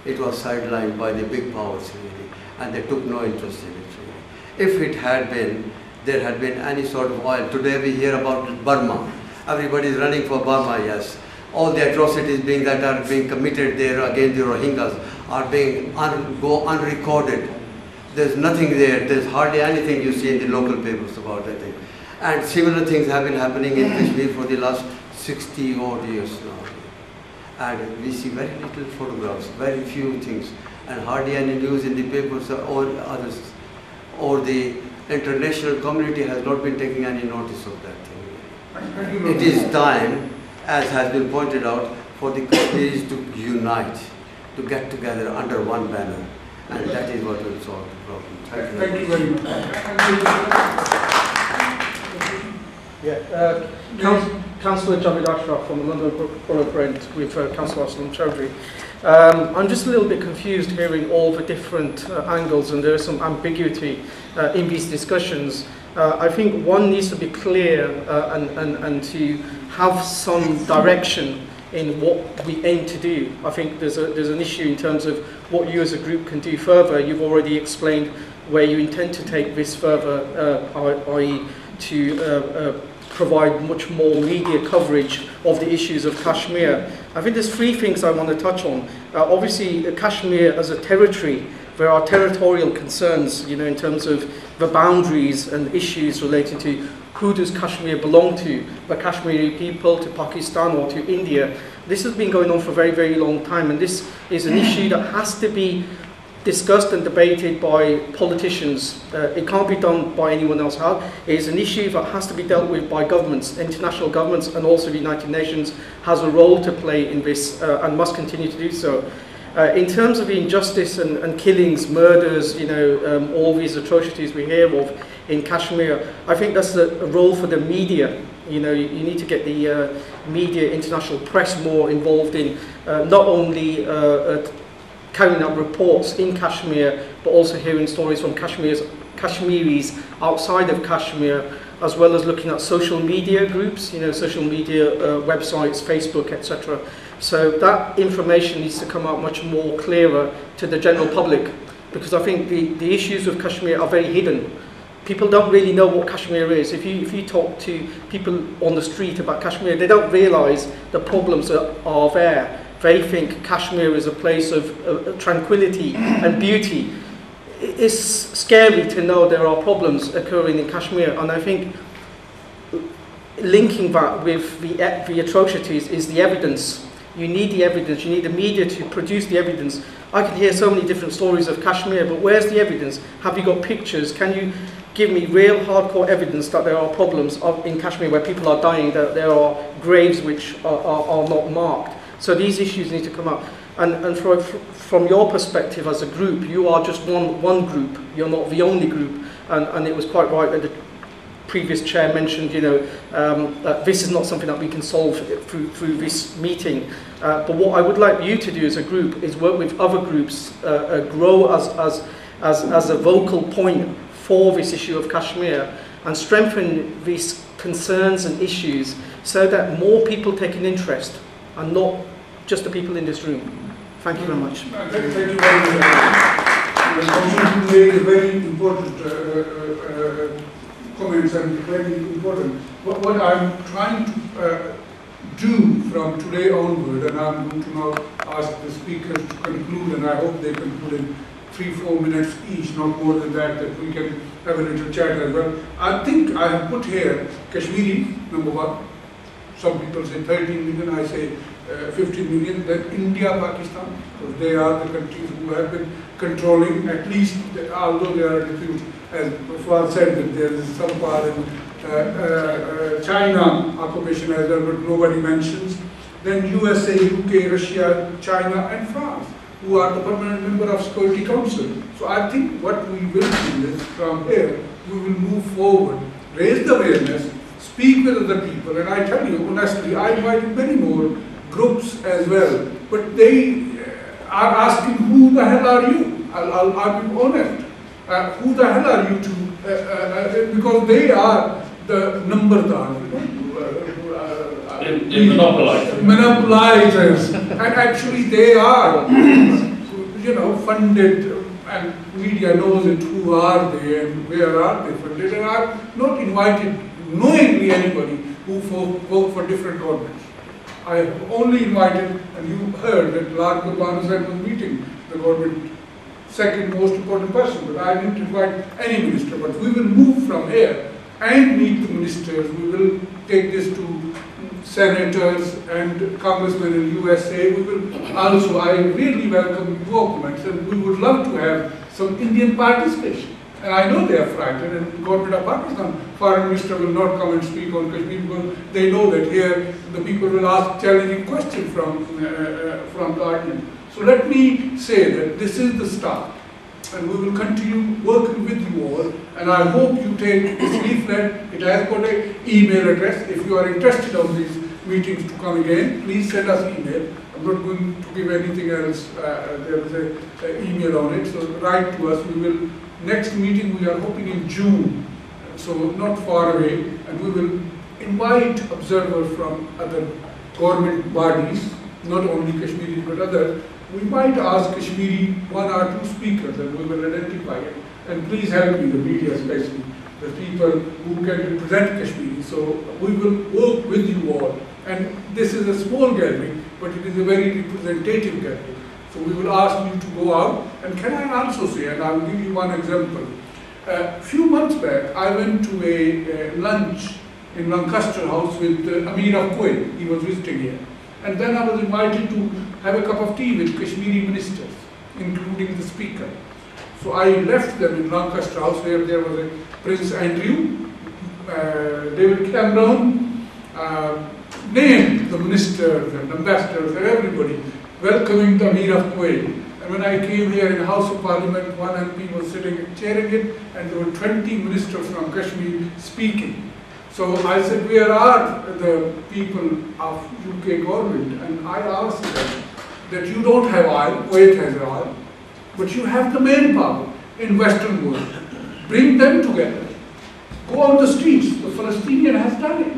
It was sidelined by the big powers really, and they took no interest in it really. If it had been, there had been any sort of oil, today we hear about Burma. Everybody is running for Burma, yes. All the atrocities that are being committed there against the Rohingyas are being go unrecorded. There's nothing there, there's hardly anything you see in the local papers about that thing. And similar things have been happening in Kashmir for the last 60 odd years now. And we see very little photographs, very few things, and hardly any news in the papers or others. Or the international community has not been taking any notice of that thing. It is time, as has been pointed out, for the Kashmiris to unite, to get together under one banner, and that is what will solve the problem. Thank you very much. Yeah. Councillor Afzal from the London Borough Brent with Councillor Aslam Chaudry. I'm just a little bit confused hearing all the different angles, and there is some ambiguity in these discussions. I think one needs to be clear and to have some direction in what we aim to do. I think there's an issue in terms of what you as a group can do further. You've already explained where you intend to take this further, i.e. to provide much more media coverage of the issues of Kashmir. I think there's three things I want to touch on. Obviously, Kashmir as a territory, there are territorial concerns, you know, in terms of the boundaries and issues related to who does Kashmir belong to, the Kashmiri people, to Pakistan or to India. This has been going on for a very, very long time, and this is an issue that has to be discussed and debated by politicians. It can't be done by anyone else. It is an issue that has to be dealt with by governments, international governments, and also the United Nations has a role to play in this and must continue to do so. In terms of the injustice and killings, murders, you know, all these atrocities we hear of in Kashmir, I think that's a role for the media. You know, you need to get the media, international press more involved in not only carrying out reports in Kashmir, but also hearing stories from Kashmiris outside of Kashmir, as well as looking at social media groups, you know, social media websites, Facebook, etc. So that information needs to come out much more clearer to the general public, because I think the issues of Kashmir are very hidden. people don't really know what Kashmir is. If you talk to people on the street about Kashmir, they don't realise the problems are there. They think Kashmir is a place of tranquility and beauty. It's scary to know there are problems occurring in Kashmir, and I think linking that with the atrocities is the evidence. You need the evidence, you need the media to produce the evidence. I could hear so many different stories of Kashmir, but where's the evidence? Have you got pictures? Can you give me real hardcore evidence that there are problems in Kashmir where people are dying, that there are graves which are not marked? So these issues need to come up. And from your perspective as a group, you are just one group, you're not the only group. And it was quite right that the previous chair mentioned, that this is not something that we can solve through this meeting. But what I would like you to do as a group is work with other groups, grow as a vocal point for this issue of Kashmir, and strengthen these concerns and issues so that more people take an interest, and not just the people in this room. Thank you very much. Thank you very much. You made a very important comments, and very important. What I'm trying to do from today onward, and I'm going to now ask the speakers to conclude, and I hope they conclude in 3-4 minutes each, not more than that we can have a little chat as well. I think I have put here Kashmiri, number one. Some people say 13 million, I say 15 million. Then India, Pakistan, because they are the countries who have been controlling, at least, although they are diffused, as Prof said, that there is some part in China occupation as well, but nobody mentions. Then USA, UK, Russia, China, and France, who are the permanent member of Security Council. So I think what we will do is, from here, we will move forward, raise the awareness, speak with other people, and I tell you, honestly, I invited many more groups as well, but they are asking, who the hell are you? I'll be honest. Who the hell are you to, because they are the numberdar, monopolizers, and actually they are, funded, and media knows it, who are they and where are they funded, and I've not invited knowingly anybody who vote for different governments. I have only invited, and you heard that Lal Kurbana said was meeting the government second most important person, but I didn't invite any minister. But we will move from here and meet the ministers. We will take this to senators and congressmen in USA. We will also, I really welcome your comments, and we would love to have some Indian participation. And I know they are frightened, and the government of Pakistan, foreign minister will not come and speak on Kashmir because they know that here the people will ask challenging questions from the audience. So let me say that this is the start, and we will continue working with you all, and I hope you take this leaflet. It has got an email address. If you are interested on these meetings to come again, please send us email. I'm not going to give anything else. There is an email on it, so write to us. We will. Next meeting we are hoping in June, so not far away, and we will invite observers from other government bodies, not only Kashmiris but others. We might ask Kashmiri 1 or 2 speakers, and we will identify it. And please help me, the media especially, the people who can represent Kashmiri. So we will work with you all. And this is a small gathering, but it is a very representative gathering. So we will ask you to go out. And can I also say, and I will give you one example. A few months back, I went to a lunch in Lancaster House with Amir of Kuwait. He was visiting here. And then I was invited to have a cup of tea with Kashmiri ministers, including the speaker. So I left them in Lancaster House, where there was a Prince Andrew, David Cameron, named the ministers and ambassadors and everybody, welcoming the Amir of Kuwait. And when I came here in the House of Parliament, one MP was sitting chairing it, and there were 20 ministers from Kashmir speaking. So I said, where are the people of UK government? And I asked them that you don't have oil, Kuwait has oil, but you have the manpower in Western world. Bring them together. Go on the streets. The Palestinian has done it.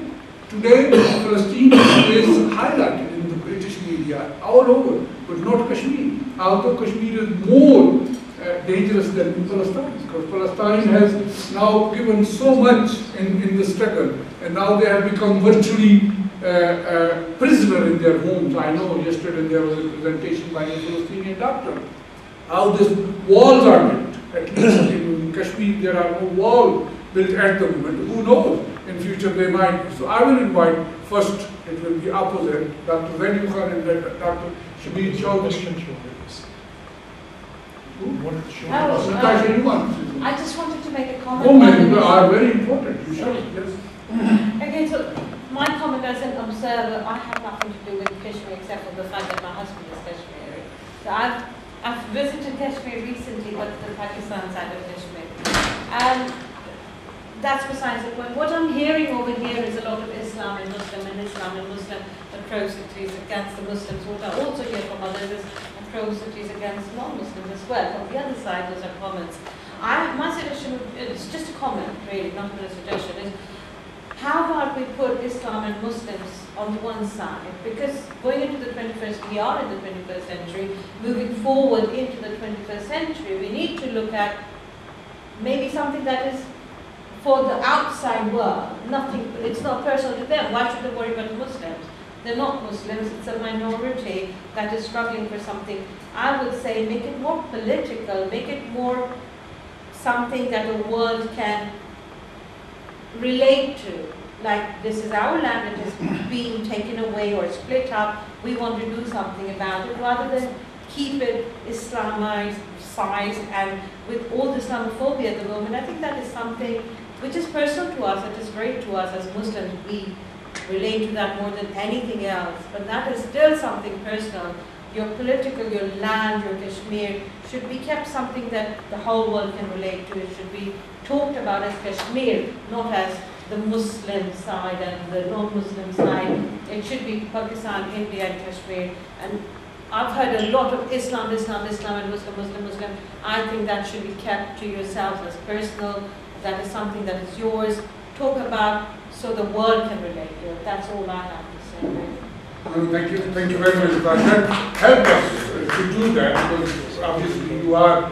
Today, Palestine is highlighted in the British media all over, but not Kashmir. Although Kashmir is more dangerous than Palestine, because Palestine has now given so much in the struggle, and now they have become virtually prisoner in their homes. I know yesterday there was a presentation by a Palestinian doctor, how these walls are built. At least in Kashmir there are no walls built at the moment. Who knows, in future they might. So I will invite, first it will be opposite, Dr. Z.U.Khan and Dr. Shabir Choudhry. I just wanted to make a comment. Women are very important. You should, yes. Okay, so my comment as an observer, I have nothing to do with Kashmir except for the fact that my husband is Kashmiri. So I've visited Kashmir recently, but the Pakistan side of Kashmir. And that's besides the point. What I'm hearing over here is a lot of Islam and Muslim atrocities against the Muslims. What I also hear from others is atrocities against non-Muslims as well. On the other side, those are comments. My suggestion, it's just a comment really, not a suggestion, is how about we put Islam and Muslims on one side? Because going into the 21st, we are in the 21st century, moving forward into the 21st century, we need to look at maybe something that is for the outside world. Nothing, it's not personal to them. Why should they worry about the Muslims? They're not Muslims, it's a minority that is struggling for something. I would say make it more political, make it more something that the world can relate to. Like, this is our land, it is being taken away or split up, we want to do something about it, rather than keep it Islamized and with all the Islamophobia at the moment. I think that is something which is personal to us, it is great to us as Muslims. We relate to that more than anything else, but that is still something personal. Your political, your land, your Kashmir should be kept something that the whole world can relate to. It should be talked about as Kashmir, not as the Muslim side and the non-Muslim side. It should be Pakistan, India and Kashmir. And I've heard a lot of Islam and Muslim. I think that should be kept to yourselves as personal. That is something that is yours. Talk about so the world can relate to it. That's all I have to say. Thank you very much. That help us to do that, because obviously you are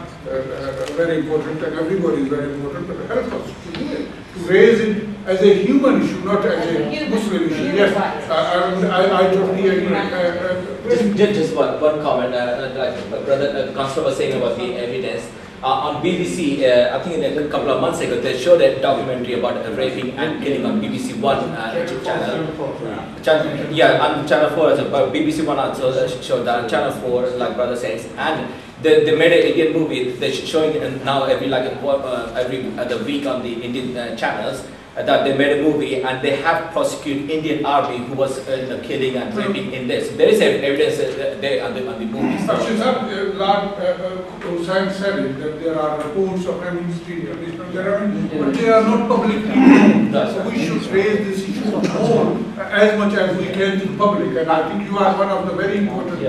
very important and everybody is very important, but help us to do it, to raise it as a human issue, not as a Muslim issue. Yes, I totally agree. Just one comment, like Brother Councillor was saying about the evidence. On BBC, I think a couple of months ago, they showed a documentary about raping and killing on BBC One YouTube channel. On Channel 4, BBC One also showed that on Channel 4, like Brother says, and they made an Indian movie. They're showing it now every other week on the Indian channels. That they made a movie and they have prosecuted Indian army who was killing and raping in this. There is evidence there on the movie. Hussain said it, that there are reports of Amnesty International, but they are not publicly known. So we should raise this issue more as much as we can to the public, and I think you are one of the very important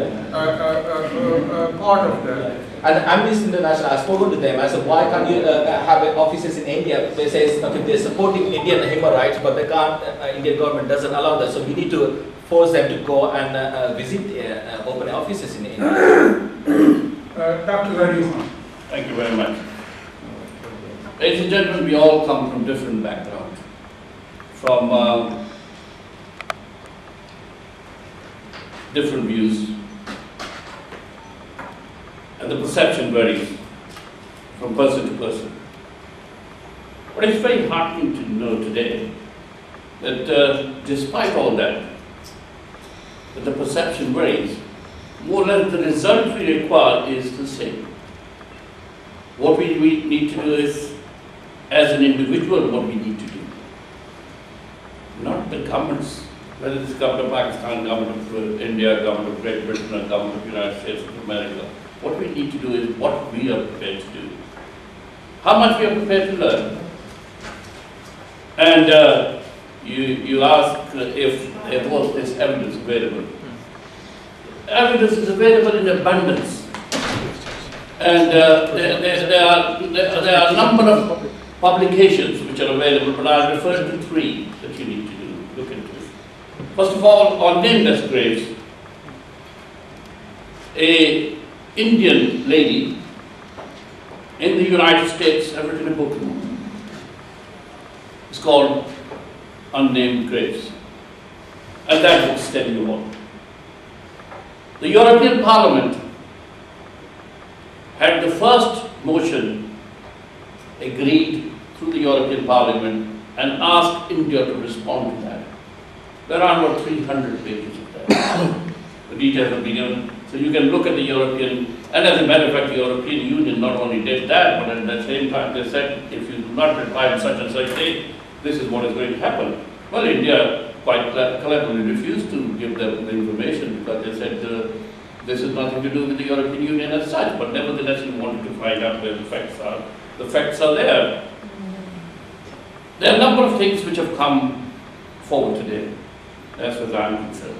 part of that. And Amnesty International, I've spoken to them. I said, why can't you have offices in India? They say, okay, they're supporting Indian human rights, but they can't, Indian government doesn't allow that. So we need to force them to go and visit open offices in India. Dr. Z.U.Khan. Thank you very much. Ladies and gentlemen, we all come from different backgrounds. From different views. And the perception varies from person to person. But it's very heartening to know today that despite all that the perception varies, more or less the result we require is the same. What we need to do is, as an individual, what we need to do. Not the governments, whether it's government of Pakistan, government of India, government of Great Britain, or government of the United States of America. What we need to do is what we are prepared to do. How much we are prepared to learn. And you ask if there was this evidence available. Evidence is available in abundance. And there are a number of publications which are available, but I'll refer to three that you need to look into. First of all, on nameless graves, a Indian lady in the United States have written a book. It's called Unnamed Graves. And that book's telling you all. The European Parliament had the first motion agreed through the European Parliament and asked India to respond to that. There are about 300 pages of that. The details have been given. So you can look at the European, and as a matter of fact, the European Union not only did that, but at the same time they said, if you do not reply on such and such date, this is what is going to happen. Well, India quite cleverly refused to give them the information because they said this is nothing to do with the European Union as such, but nevertheless we wanted to find out where the facts are. The facts are there. There are a number of things which have come forward today, as far as I am concerned.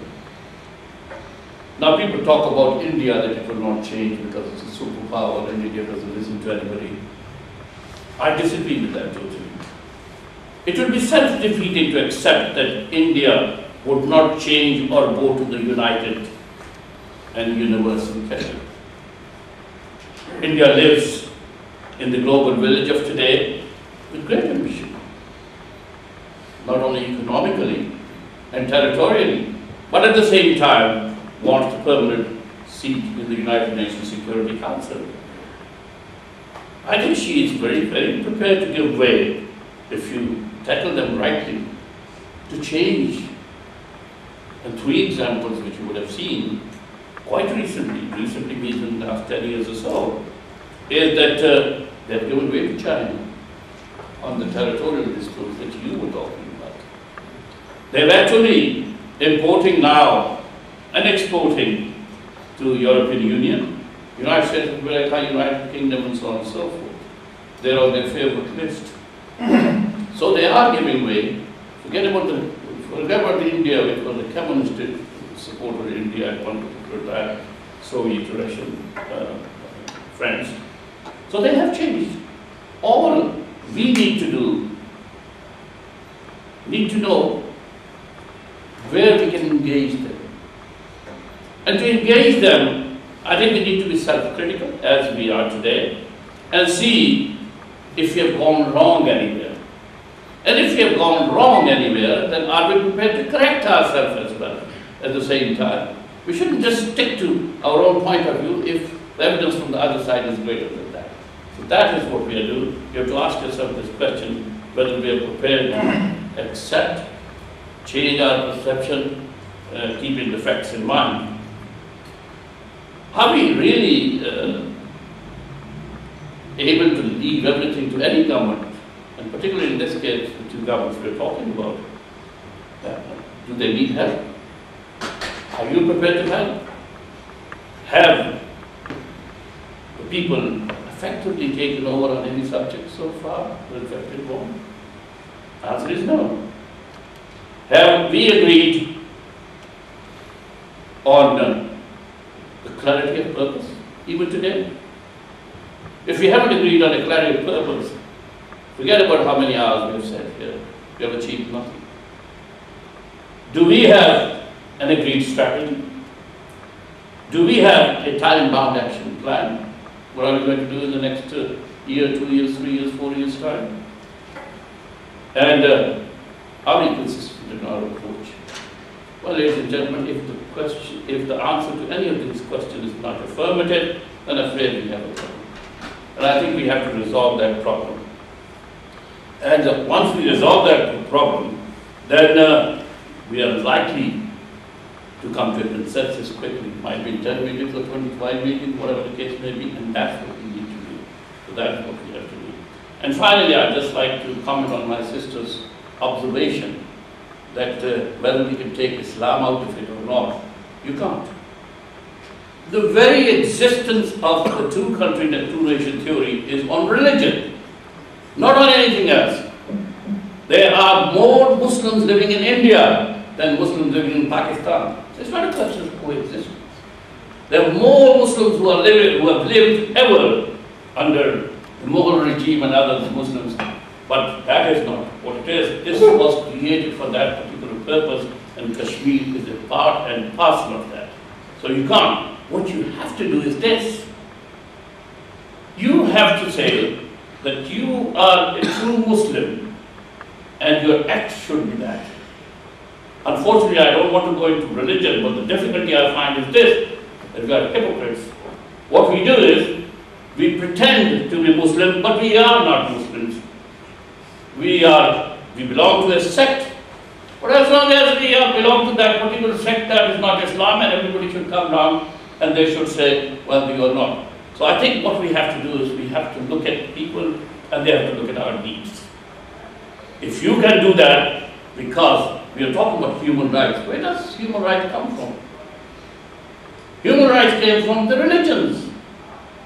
Now people talk about India that it will not change because it's a superpower and India doesn't listen to anybody. I disagree with that totally. It would be self-defeating to accept that India would not change or go to the united and universal Kashmir. India lives in the global village of today with great ambition, not only economically and territorially, but at the same time wants a permanent seat in the United Nations Security Council. I think she is very, very prepared to give way if you tackle them rightly, to change. And 3 examples which you would have seen quite recently means in the last 10 years or so, is that they have given way to China on the territorial disputes that you were talking about. They're actually importing now and exporting to European Union, United States of America, United Kingdom, and so on and so forth. They're on their favorite list. So they are giving way. Forget about the India, which was a communist supporter in India at one particular time, Soviet Russian friends. So they have changed. All we need to do, need to know where we can engage them. And to engage them, I think we need to be self-critical, as we are today, and see if we have gone wrong anywhere. And if we have gone wrong anywhere, then are we prepared to correct ourselves as well at the same time? We shouldn't just stick to our own point of view if the evidence from the other side is greater than that. So that is what we are doing. You have to ask yourself this question, whether we are prepared to accept, change our perception, keeping the facts in mind. Are we really able to leave everything to any government? And particularly in this case, the 2 governments we're talking about, do they need help? Are you prepared to help? Have the people effectively taken over on any subject so far, the effective one? The answer is no. Have we agreed on the clarity of purpose, even today? If we haven't agreed on a clarity of purpose, forget about how many hours we have sat here. We have achieved nothing. Do we have an agreed strategy? Do we have a time-bound action plan? What are we going to do in the next year, 2 years, 3 years, 4 years' time? And are we consistent in our approach? Well, ladies and gentlemen, if the answer to any of these questions is not affirmative, then I'm afraid we have a problem. And I think we have to resolve that problem. And once we resolve that problem, then we are likely to come to a consensus quickly. It might be 10 meetings or 25 meetings, whatever the case may be, and that's what we need to do. So that's what we have to do. And finally, I'd just like to comment on my sister's observation that whether we can take Islam out of it or not, you can't. The very existence of the two-country and two-nation theory is on religion, not on anything else. There are more Muslims living in India than Muslims living in Pakistan. It's not a question of coexistence. There are more Muslims who have lived ever under the Mughal regime and other Muslims, but that is not what it is. This was created for that particular purpose, and Kashmir is a part and parcel of that. So you can't. What you have to do is this. You have to say that you are a true Muslim and your act should be that. Unfortunately, I don't want to go into religion, but the difficulty I find is this, that we are hypocrites. What we do is, we pretend to be Muslim, but we are not Muslims. We belong to a sect, but as long as we belong to that particular sect that is not Islam, and everybody should come down and they should say, well, we are not. So I think what we have to do is we have to look at people and they have to look at our deeds. If you can do that, because we are talking about human rights, where does human rights come from? Human rights came from the religions.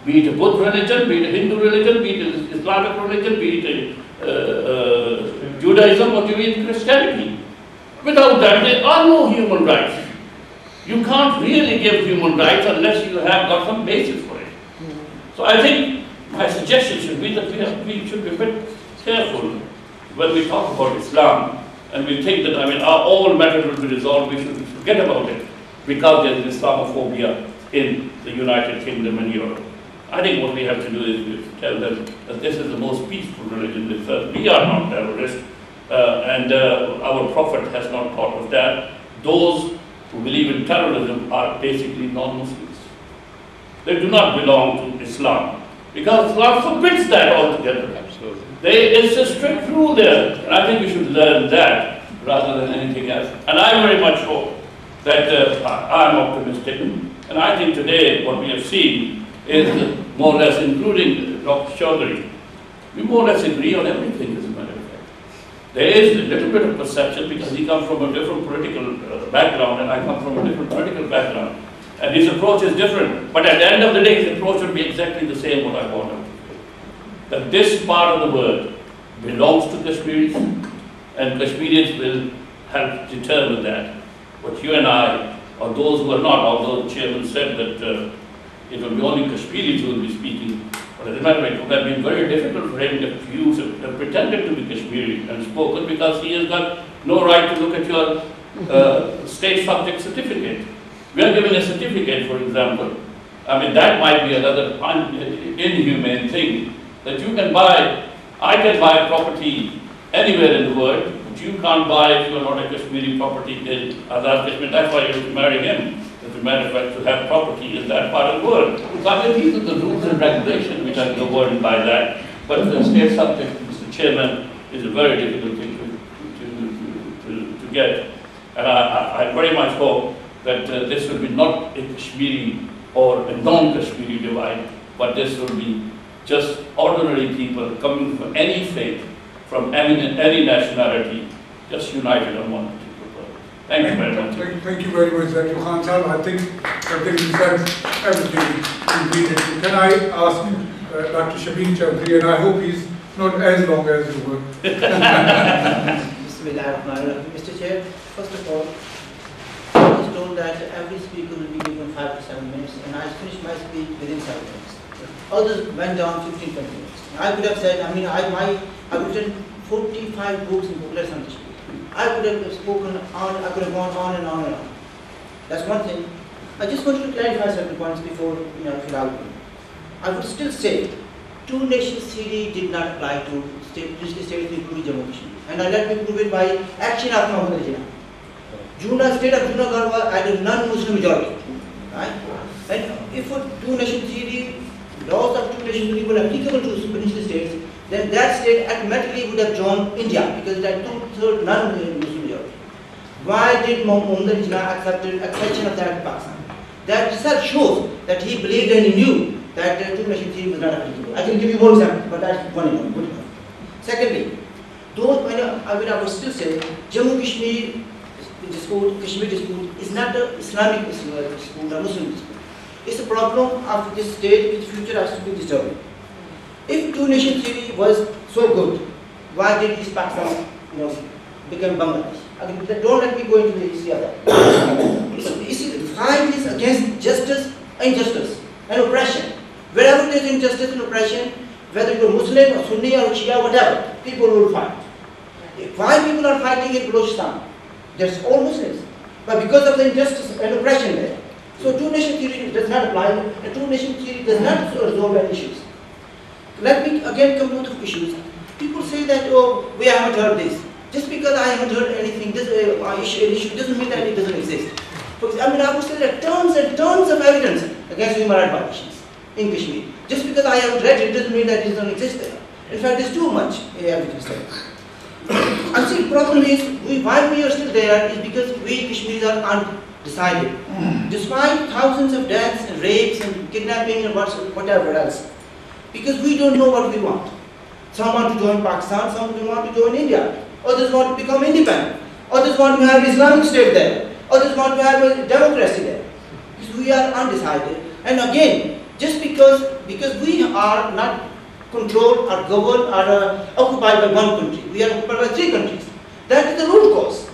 Be it a Buddha religion, be it a Hindu religion, be it an Islamic religion, be it a Judaism or be it Christianity. Without that, there are no human rights. You can't really give human rights unless you have got some basis for it. So I think my suggestion should be that we should be a bit careful when we talk about Islam and we think that, all matters will be resolved, we should forget about it because there is Islamophobia in the United Kingdom and Europe. I think what we have to do is tell them that this is the most peaceful religion. We are not terrorists, and our Prophet has not taught us that. Those who believe in terrorism are basically non-Muslims. They do not belong to Islam, because Islam forbids that altogether. Absolutely. It's a strict rule there, and I think we should learn that rather than anything else. And I very much hope that I'm optimistic, and I think today what we have seen is more or less, including Dr. Choudhry, we more or less agree on everything, as a matter of fact. There is a little bit of perception because he comes from a different political background and I come from a different political background. And his approach is different. But at the end of the day, his approach will be exactly the same what I want him to do. That this part of the world belongs to Kashmiris and Kashmirians will help determine that. But you and I, or those who are not, although the chairman said that it will be only Kashmiris who will be speaking, but as a matter of fact, it would have been very difficult for him if you have pretended to be Kashmiri and spoken, because he has got no right to look at your state subject certificate. We are giving a certificate, for example. That might be another inhumane thing, that you can buy, I can buy property anywhere in the world, but you can't buy if you are not a Kashmiri property in Azad Kashmir. That's why you have to marry him. As a matter of fact, to have property in that part of the world. So these are the rules and regulations which are governed by that. But the state subject, Mr. Chairman, is a very difficult thing to get. And I very much hope that this will be not a Kashmiri or a non-Kashmiri divide, but this will be just ordinary people coming from any faith, from any nationality, just united on one. Thank you very much. Thank you very much, Z.U.Khan sir. I think you said everything we needed. Can I ask Dr. Shabir Choudhry, and I hope he's not as long as you were. Mr. Chair, first of all, I was told that every speaker will be given 5 to 7 minutes, and I finished my speech within 7 minutes. Others went down 15, 20 minutes. I could have said, I've written 45 books in popular science. I could have spoken on, I could have gone on and on and on. That's one thing. I just wanted to clarify certain points before fill out. I would still say, two-nation theory did not apply to states including Jammu and Kashmir. And let me prove it by action of Muhammad Jinnah. State of Junagadh had a non-Muslim majority. Right? And if a two-nation theory, laws of two-nation theory were applicable to supernational states, then that state automatically would have joined India because that two-thirds non-Muslim majority. Why did Muhammad Jinnah accept accession of that Pakistan? That itself shows that he believed and he knew that two-nation theory was not applicable. I can give you more examples, but that's one example. Secondly, I would still say Jammu Kashmir dispute, Kashmir dispute is not an Islamic dispute or Muslim dispute. It's a problem of this state which future has to be disturbed. If two-nation theory was so good, why did East Pakistan become Bangladesh? Don't let me go into the history of that. Fight is against justice, injustice, and oppression. Wherever there is injustice and oppression, whether you're Muslim or Sunni or Shia, whatever, people will fight. Why people are fighting in Balochistan? That's all Muslims. But because of the injustice and oppression there. So two-nation theory does not apply, and two-nation theory does not resolve any issues. Let me again come to the issues. People say that, oh, we haven't heard this. Just because I haven't heard anything, this issue doesn't mean that it doesn't exist. Because, I mean, I would say there are tons and tons of evidence against human rights violations in Kashmir. Just because I haven't read it doesn't mean that it doesn't exist there. In fact, there's too much evidence there. I think the problem is, why we are still there is because we Kashmiris are undecided. Despite thousands of deaths and rapes and kidnapping and whatever else. Because we don't know what we want. Some want to join Pakistan, some want to join India. Others want to become independent. Others want to have Islamic State there. Others want to have a democracy there. Because we are undecided. And again, just because we are not controlled or governed or occupied by one country, we are occupied by 3 countries. That is the root cause.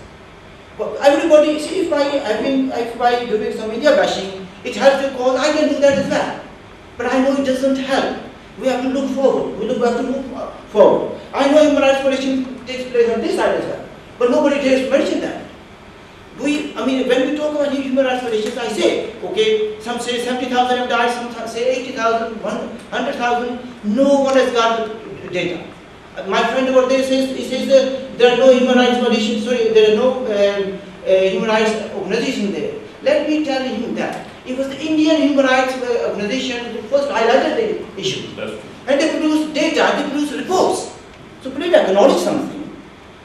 But everybody, see, if by doing some India bashing, it helps the cause, I can do that as well. But I know it doesn't help. We have to look forward. We have to move forward. I know human rights violation takes place on this side as well, but nobody dares to mention that. When we talk about human rights violations, I say, okay, some say 70,000 have died, some say 80,000, 100,000. No one has got the data. My friend over there says, there are no human rights violations. Sorry, there are no human rights organizations there. Let me tell him that. It was the Indian Human Rights Organization who first highlighted the issue. And they produced data, they produced reports. So please acknowledge something.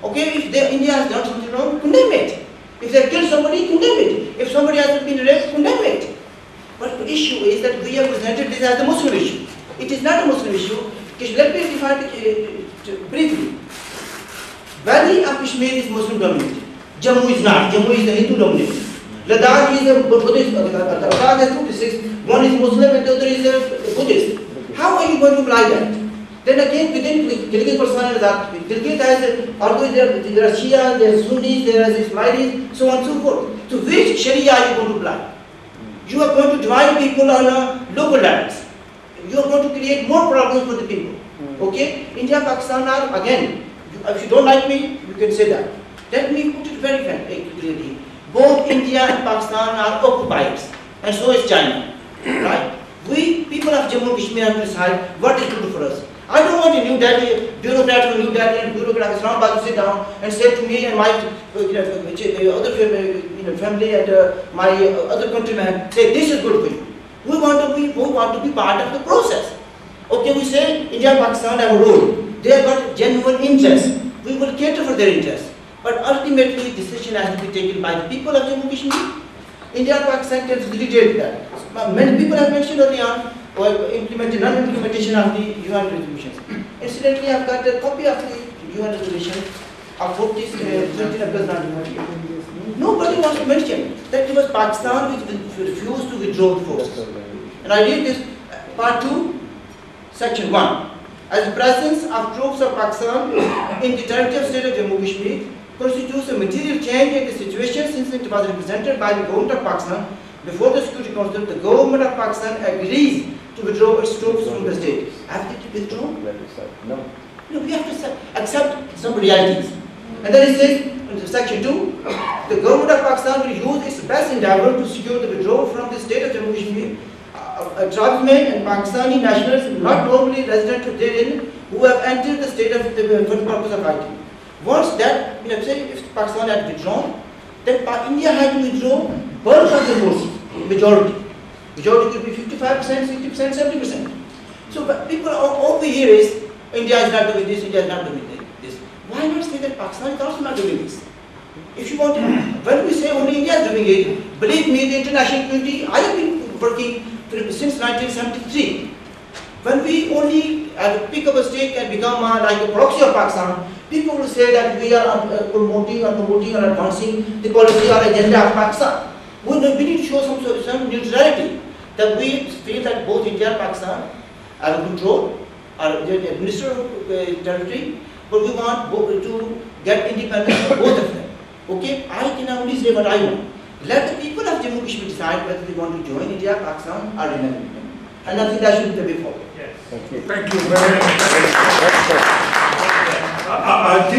Okay, if India has done something wrong, condemn it. If they have killed somebody, condemn it. If somebody has been raped, condemn it. But the issue is that we have presented this as a Muslim issue. It is not a Muslim issue. Let me define it briefly. Valley of Kashmir is Muslim dominated. Jammu is not. Jammu is the Hindu dominated. Ladakh is a Buddhist. Ladakh has 2 districts. One is Muslim and the other is a Buddhist. How are you going to apply that? Then again, within Gilgit, Gilgit has, although there are Shia, there are Sunnis, there are Ismailis, so on and so forth. So which Sharia are you going to apply? You are going to divide people on local levels. You are going to create more problems for the people. Okay? India, Pakistan are, again, if you don't like me, you can say that. Let me put it very clearly. Both India and Pakistan are occupied, and so is China. Right? We, people of Jammu and Kashmir, have to decide what is good for us. I don't want a New Delhi, bureaucrat from New Delhi and bureaucrat of Islamabad to sit down and say to me and my other family and my other countrymen, say this is good for you. We want to be part of the process. Okay, we say India and Pakistan have a role. They have got genuine interests. We will cater for their interests. But ultimately, decision has to be taken by the people of Jammu and Kashmir. India and Pakistan can facilitate that. Many people have mentioned early on non-implementation of the UN resolutions. Incidentally, I've got a copy of the UN resolution of 13 April 1948. Nobody wants to mention that it was Pakistan which refused to withdraw the forces. And I read this part 2, section 1. As the presence of troops of Pakistan in the territory of state of Jammu and Kashmir constitutes a material change in the situation since it was represented by the government of Pakistan before the Security Council, the government of Pakistan agrees to withdraw its troops from the state. Have they withdrawn? No. No, we have to accept some realities. And then it says, in section 2, the government of Pakistan will use its best endeavor to secure the withdrawal from the state of Jammu and Kashmir. Tribesmen and Pakistani nationals not normally resident therein who have entered the state for the purpose of fighting. Once that, say if Pakistan had withdrawn, then India had to withdraw bulk of the forces, majority. Majority could be 55%, 60%, 70%. So people over here is, India is not doing this, India is not doing this. Why not say that Pakistan is also not doing this? If you want to, when we say only India is doing it, believe me, the international community, I have been working since 1973. When we only pick up a stake and become like a proxy of Pakistan, people will say that we are promoting or advancing the policy or agenda of Pakistan. We need to show some neutrality, that we feel that both India and Pakistan have a control, are administer territory, but we want to get independence from both of them. Okay, I can only say what I want. Let the people of Jammu and Kashmir decide whether they want to join India, Pakistan, or remain independent. And I think that should be the way forward. Yes. Thank you very much. I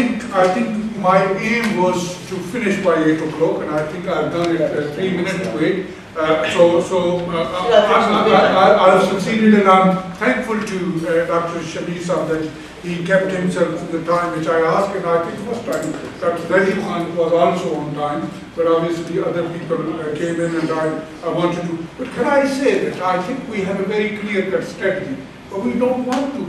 think my aim was to finish by 8 o'clock, and I think I've done it 3 minutes to 8. I've succeeded, and I'm thankful to Dr. Shabir Sahab that he kept himself to the time which I asked, and I think first time Dr. Z.U.Khan was also on time, but obviously other people came in and I wanted to. But can I say that I think we have a very clear-cut strategy, but we don't want to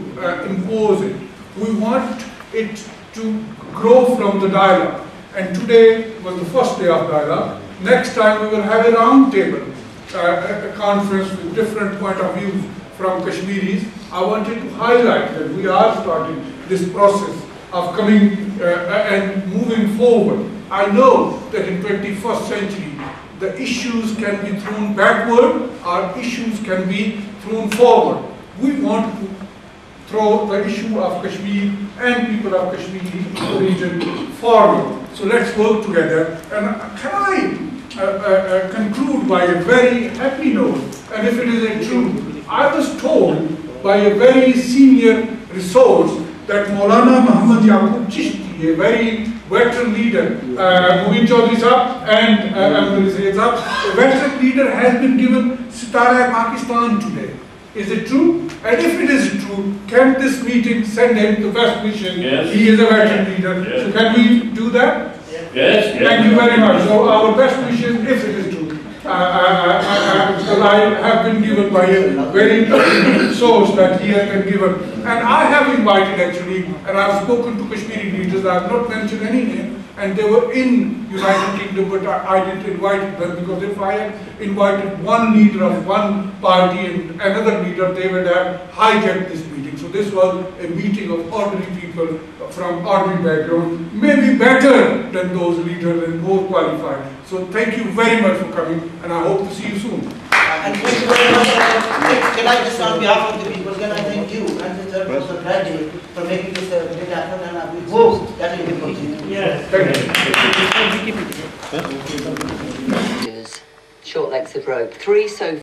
impose it. We want it to grow from the dialogue. And today was the first day of dialogue. Next time we will have a round table, a conference with different point of views from Kashmiris. I wanted to highlight that we are starting this process of coming and moving forward. I know that in 21st century, the issues can be thrown backward, or issues can be thrown forward. We want to throw the issue of Kashmir and people of Kashmir region forward. So let's work together. And can I conclude by a very happy note, and if it is true, I was told by a very senior resource that Maulana Muhammad Yaqub Chishti, a very veteran leader, Mubin Chaudhry Sahab and a veteran leader, has been given Satterlee Pakistan today. Is it true? And if it is true, can this meeting send him the best wishes? Yes. He is a veteran leader. Yes. So can we do that? Yes. Thank you very much. So our best wishes, if it is true. Because I have been given by a very important source that he has been given. And I have invited actually, and I have spoken to Kashmiri leaders, I have not mentioned any name, and they were in United Kingdom, but I didn't invite them, because if I had invited one leader of one party and another leader, they would have hijacked this meeting. So this was a meeting of ordinary people from ordinary background, maybe better than those leaders and more qualified. So thank you very much for coming, and I hope to see you soon. And thank you very much. Can I just, on behalf of the people, can I thank you and the third person graduate for making this great happen, and we hope that it will continue. Yes. Thank you. Short legs of rope. 3 so